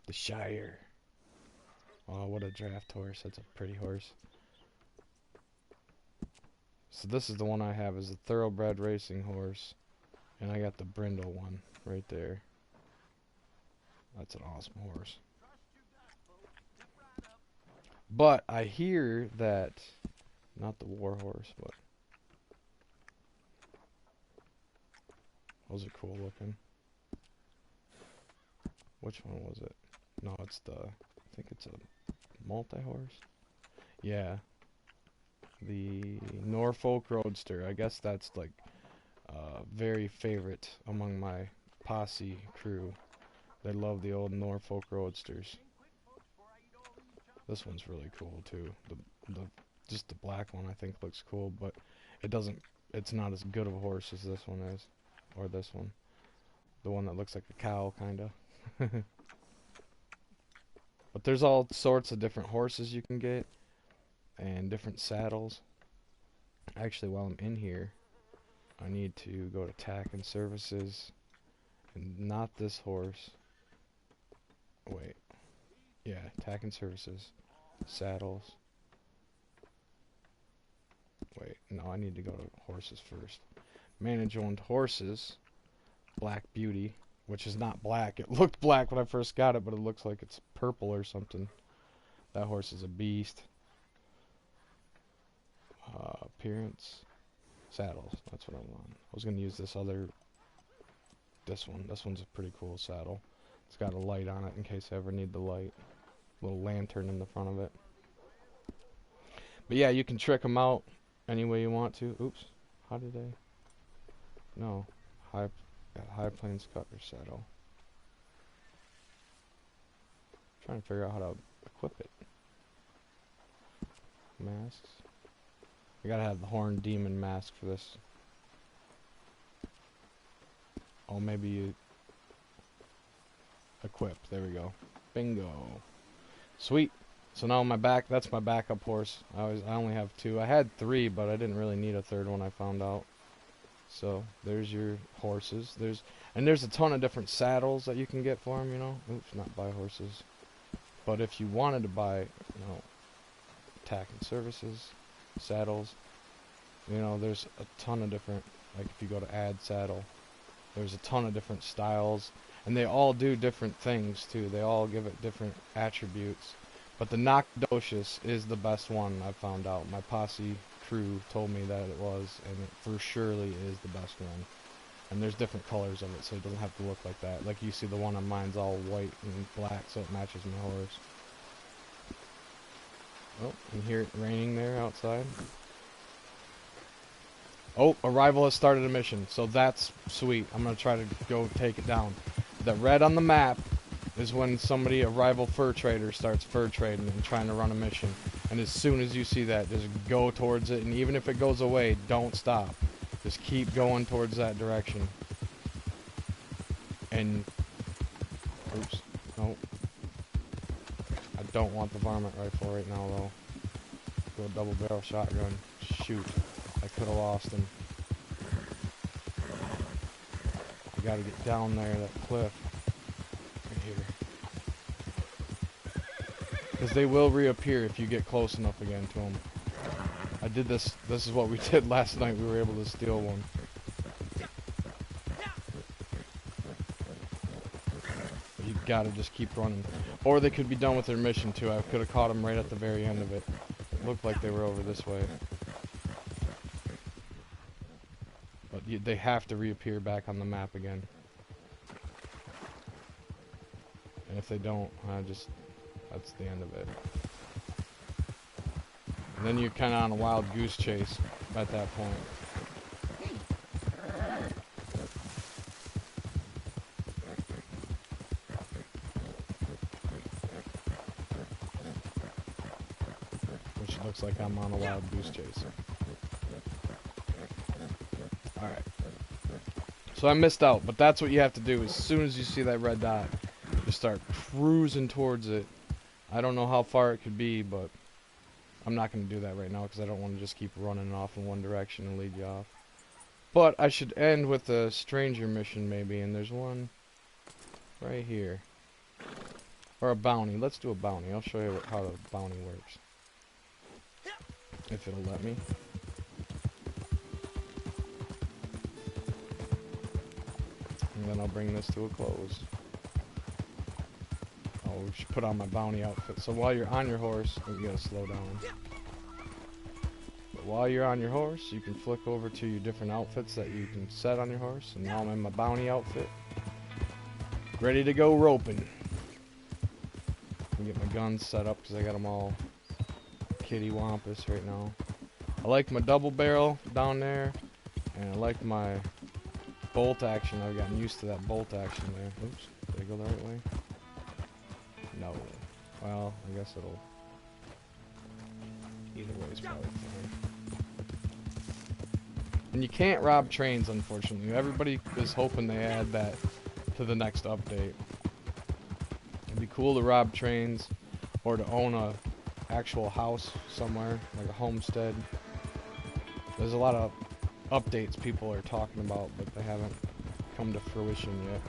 The Shire. Oh, what a draft horse. That's a pretty horse. So this is the one I have, is a thoroughbred racing horse. And I got the Brindle one right there. That's an awesome horse. But I hear that, not the war horse, but those are cool looking. Which one was it? No, it's I think it's a multi-horse. Yeah. The Norfolk Roadster. I guess that's like very favorite among my posse crew. They love the old Norfolk Roadsters. This one's really cool too. Just the black one I think looks cool, but it's not as good of a horse as this one is, or this one. The one that looks like a cow kinda. But there's all sorts of different horses you can get and different saddles. Actually, while I'm in here, I need to go to Tack and Services, and not this horse. Wait. Yeah, Tack and Services. Saddles. Wait, no, I need to go to horses first. Manage owned horses. Black Beauty, which is not black. It looked black when I first got it, but it looks like it's purple or something. That horse is a beast. Appearance. Saddles. That's what I want. I was going to use this one. This one's a pretty cool saddle. It's got a light on it in case I ever need the light. Little lantern in the front of it. But yeah, you can trick them out any way you want to. Oops. How did I? No. High Plains Cutter saddle. Trying to figure out how to equip it. Masks. I gotta have the Horned Demon mask for this. Oh, maybe you equip. There we go. Bingo. Sweet. So now that's my backup horse. I only have 2. I had 3, but I didn't really need a 3rd one, I found out. So there's your horses. There's a ton of different saddles that you can get for them, you know. Oops, not buy horses. But if you wanted to buy, you know, Tack and Services, saddles, you know, there's a ton of different, like if you go to add saddle, there's a ton of different styles, and they all do different things too. They all give it different attributes. But the Noctocious is the best one, I found out. My posse crew told me that it was, and it for surely is the best one. And there's different colors of it, so it doesn't have to look like that. Like you see the one on mine's all white and black, so it matches my horse. Oh, you can hear it raining there outside. Oh, a rival has started a mission, so that's sweet. I'm going to try to go take it down. The red on the map is when a rival fur trader starts fur trading and trying to run a mission. And as soon as you see that, just go towards it, and even if it goes away, don't stop. Just keep going towards that direction. And Oops. Nope. I don't want the varmint rifle right now, though. Go double barrel shotgun. Shoot. I could have lost him. I gotta get down there, that cliff. Right here. Because they will reappear if you get close enough again to them. I did this. This is what we did last night. We were able to steal one. But you gotta just keep running. Or they could be done with their mission too. I could have caught them right at the very end of it. Looked like they were over this way. But they have to reappear back on the map again. And if they don't, that's the end of it. And then you're kind of on a wild goose chase at that point. Which looks like I'm on a wild goose chase. Alright. So I missed out, but that's what you have to do. As soon as you see that red dot, just start cruising towards it. I don't know how far it could be, but I'm not going to do that right now because I don't want to just keep running off in one direction and lead you off. But I should end with a stranger mission maybe, and there's one right here. Or a bounty. Let's do a bounty. I'll show you how the bounty works. If it'll let me. And then I'll bring this to a close. Oh, we should put on my bounty outfit. So while you're on your horse, you gotta slow down. But while you're on your horse, you can flick over to your different outfits that you can set on your horse. And now I'm in my bounty outfit. Ready to go roping. Get my guns set up because I got them all kitty wampus right now. I like my double barrel down there. And I like my bolt action. I've gotten used to that bolt action there. Oops, did I go the right way? No. Well, I guess it'll... Either way is probably fine. And you can't rob trains, unfortunately. Everybody is hoping they add that to the next update. It'd be cool to rob trains, or to own a actual house somewhere, like a homestead. There's a lot of updates people are talking about, but they haven't come to fruition yet.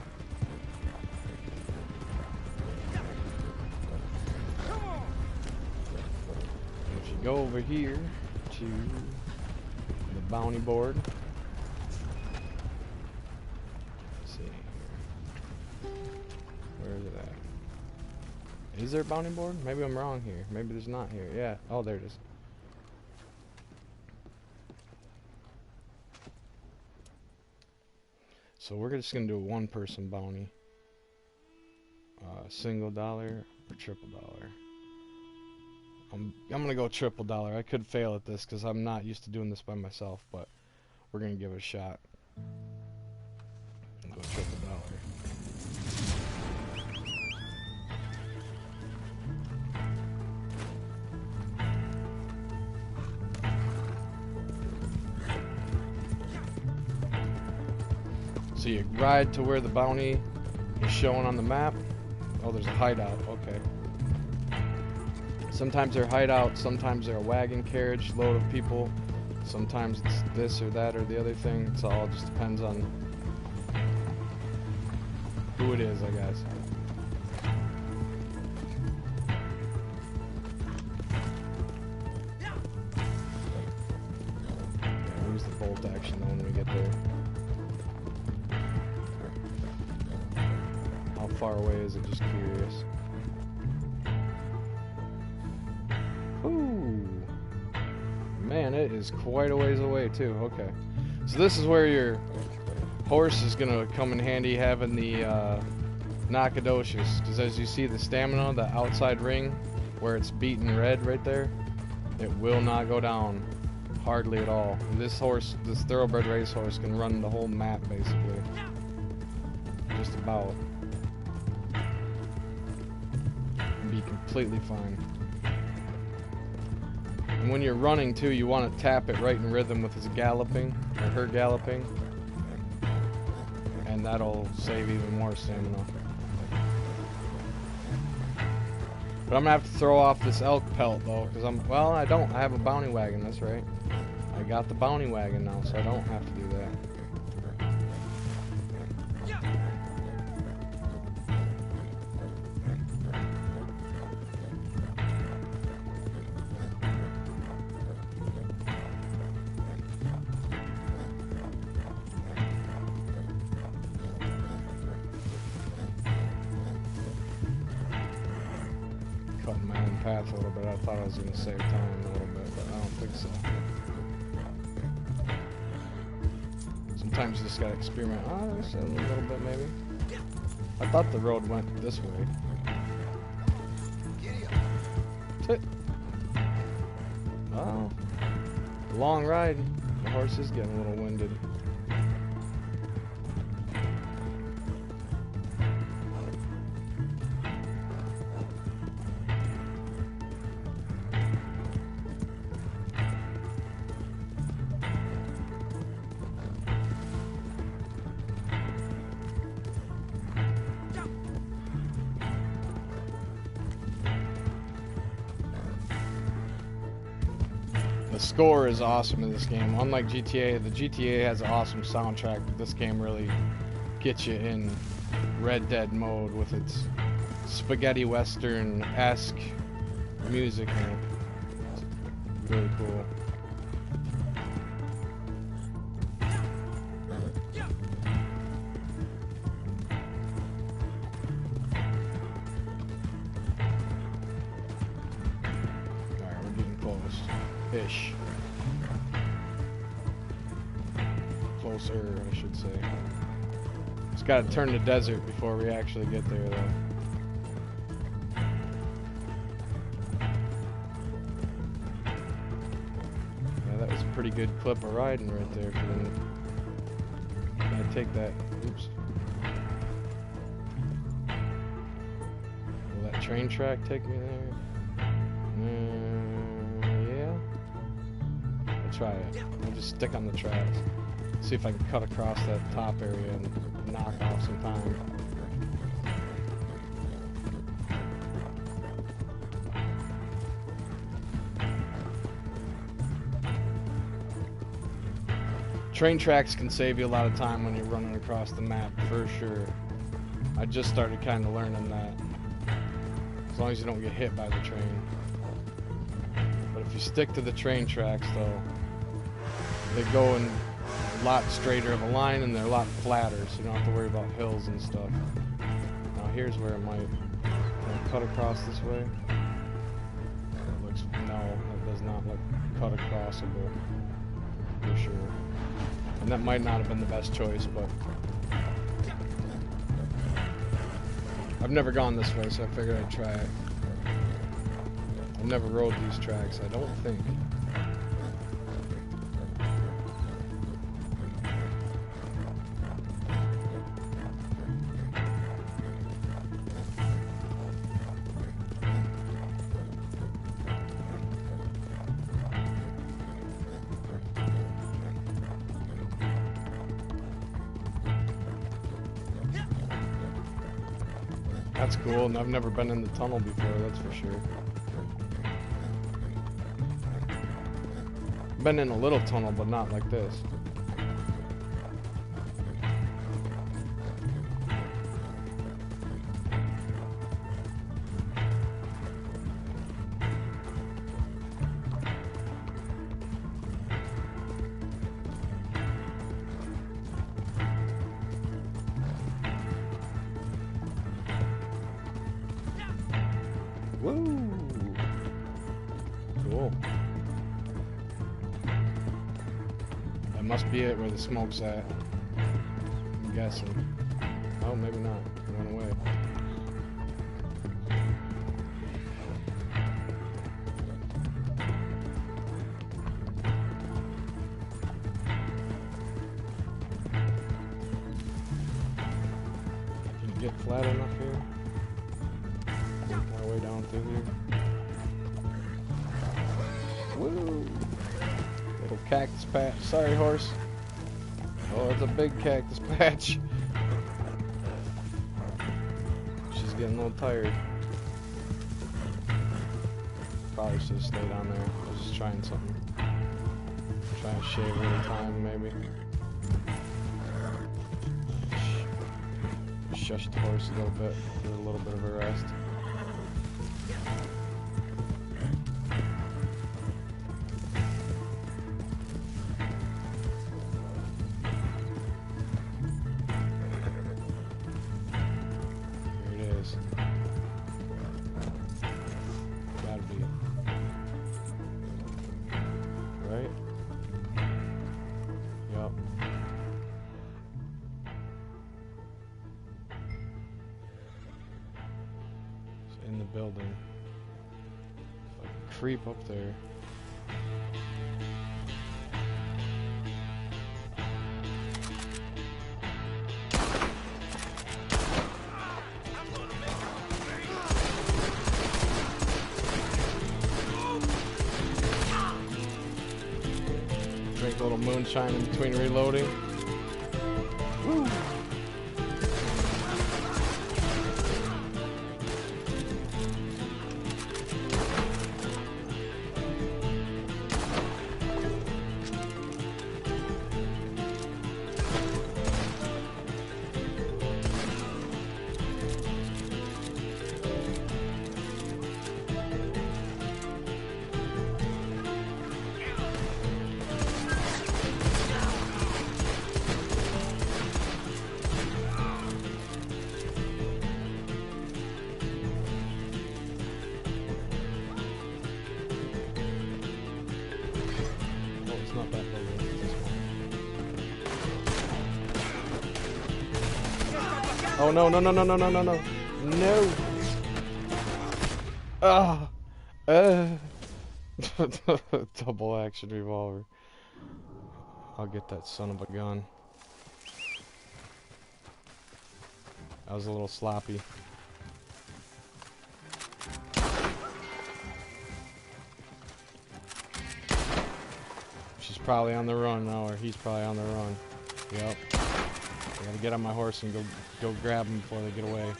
If you go over here to the bounty board, let's see here. Where is it at? Is there a bounty board? Maybe I'm wrong here. Maybe there's not here. Yeah. Oh, there it is. So we're just gonna do a one-person bounty. Single dollar or triple dollar. I'm gonna go triple dollar. I could fail at this because I'm not used to doing this by myself, but we're gonna give it a shot. Go triple dollar. So you ride to where the bounty is showing on the map. Oh, there's a hideout. Okay. Sometimes they're hideouts, sometimes they're a wagon carriage load of people. Sometimes it's this or that or the other thing. It all just depends on who it is, I guess. Yeah, we'll use the bolt action when we get there. How far away is it? Just curious. Ooh. Man, it is quite a ways away too. Okay. So this is where your horse is going to come in handy, having the Nacogdoches. Because as you see the stamina, the outside ring, where it's beaten red right there, it will not go down hardly at all. And this horse, this thoroughbred racehorse, can run the whole map basically. Just about. And be completely fine. And when you're running too, you want to tap it right in rhythm with his galloping, or her galloping. And that'll save even more stamina. But I'm gonna have to throw off this elk pelt though, because well, I don't. I have a bounty wagon. That's right. I got the bounty wagon now, so I don't have to do that. Cutting my own path a little bit. I thought I was gonna save time a little bit, but I don't think so. Sometimes you just gotta experiment. Oh, there's a little bit maybe. I thought the road went this way. Oh, long ride. The horse is getting a little winded. The score is awesome in this game. Unlike GTA, the GTA has an awesome soundtrack, but this game really gets you in Red Dead mode with its spaghetti western-esque music in it. It's really cool. Alright, we're getting close. Ish. Closer, I should say. Just gotta turn the desert before we actually get there, though. Yeah, that was a pretty good clip of riding right there. Gonna take that. Oops. Will that train track take me there? Try it. I'll just stick on the tracks. See if I can cut across that top area and knock off some time. Train tracks can save you a lot of time when you're running across the map, for sure. I just started kind of learning that. As long as you don't get hit by the train. But if you stick to the train tracks, though, they go in a lot straighter of a line and they're a lot flatter, so you don't have to worry about hills and stuff. Now here's where it might cut across this way. It looks, no, it does not look cut acrossable, for sure. And that might not have been the best choice, but I've never gone this way, so I figured I'd try it. I've never rode these tracks, I don't think. That's cool, and I've never been in the tunnel before, that's for sure. Been in a little tunnel, but not like this. Woo! Cool. That must be it where the smoke's at. I'm guessing. Oh, maybe not. It went away. Can you get flat enough here? Way down through here. Woo! Little cactus patch. Sorry, horse. Oh, it's a big cactus patch. She's getting a little tired. Probably should have stayed on there. I was just trying something. Trying to shave a little time, maybe. Shush the horse a little bit. Give it a little bit of a rest. In the building. If I can creep up there. Drink a little moonshine in between reloading. Woo! Oh no, no, no, no, no, no, no, no. No. Ah. Double action revolver. I'll get that son of a gun. I was a little sloppy. She's probably on the run now, or he's probably on the run. Yep. I gotta get on my horse and go grab them before they get away.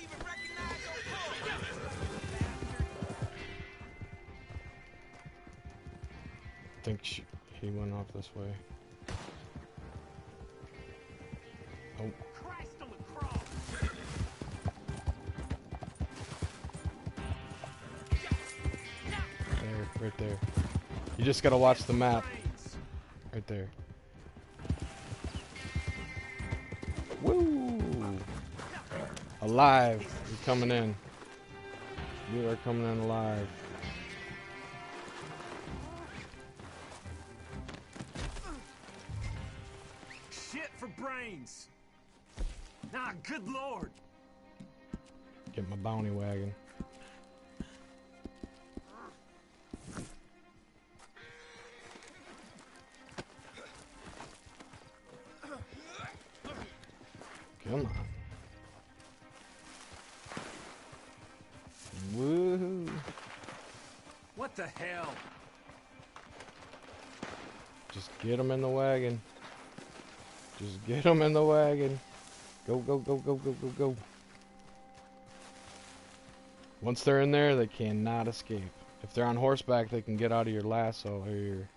I think he went off this way. Oh. There, right there. You just gotta watch the map. Right there. Woo! Alive. You're coming in. You are coming in alive. Shit for brains. Nah, good lord. Get my bounty wagon. Come on. Woohoo. What the hell? Just get them in the wagon. Just get them in the wagon. Go, go, go, go, go, go, go. Once they're in there, they cannot escape. If they're on horseback, they can get out of your lasso or your...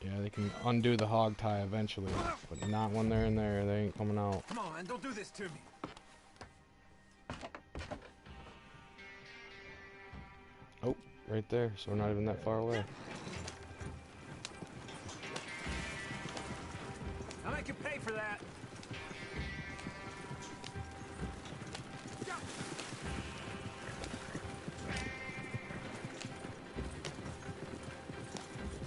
Yeah, they can undo the hog tie eventually, but not when they're in there. They ain't coming out. Come on, man, don't do this to me. Oh, right there. So we're not even that far away. I'll make you pay for that.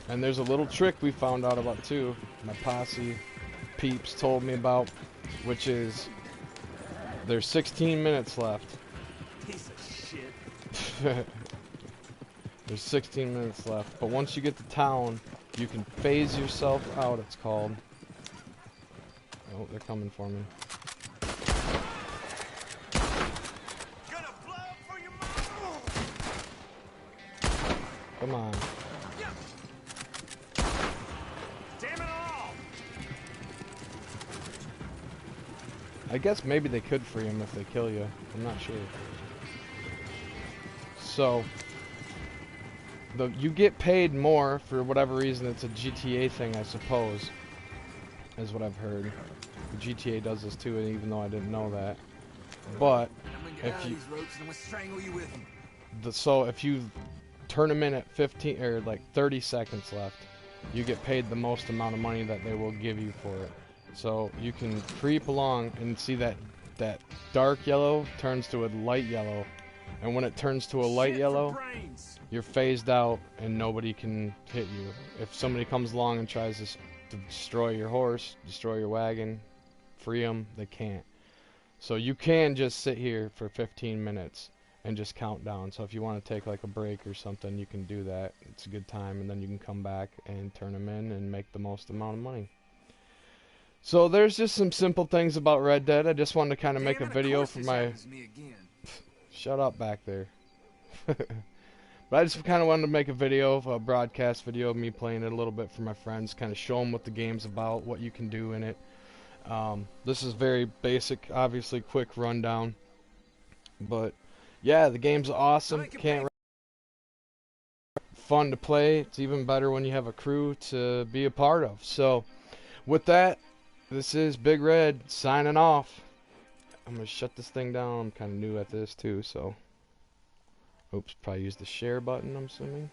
And there's a little trick we found out about too. My posse peeps told me about, which is there's 16 minutes left. Piece of shit. There's 16 minutes left, but once you get to town, you can phase yourself out, it's called. Oh, they're coming for me. Gonna blow up for your mom. Come on. Damn it all. I guess maybe they could free him if they kill you. I'm not sure. So, you get paid more for whatever reason. It's a GTA thing, I suppose, is what I've heard. The GTA does this too, even though I didn't know that. But if you so if you turn them in at 15 or like 30 seconds left, you get paid the most amount of money that they will give you for it. So you can creep along and see that dark yellow turns to a light yellow, and when it turns to a light yellow, you're phased out and nobody can hit you. If somebody comes along and tries to destroy your horse, destroy your wagon, free them, they can't. So you can just sit here for 15 minutes and just count down. So if you want to take like a break or something, you can do that. It's a good time, and then you can come back and turn them in and make the most amount of money. So there's just some simple things about Red Dead. I just wanted to kind of make a video for my... Shut up back there. But I just kind of wanted to make a video, a broadcast video of me playing it a little bit for my friends, kind of show them what the game's about, what you can do in it. This is very basic, obviously quick rundown. But yeah, the game's awesome. Can't fun to play. It's even better when you have a crew to be a part of. So with that, this is Big Red signing off. I'm gonna shut this thing down. I'm kind of new at this too, so oops, probably use the share button, I'm assuming.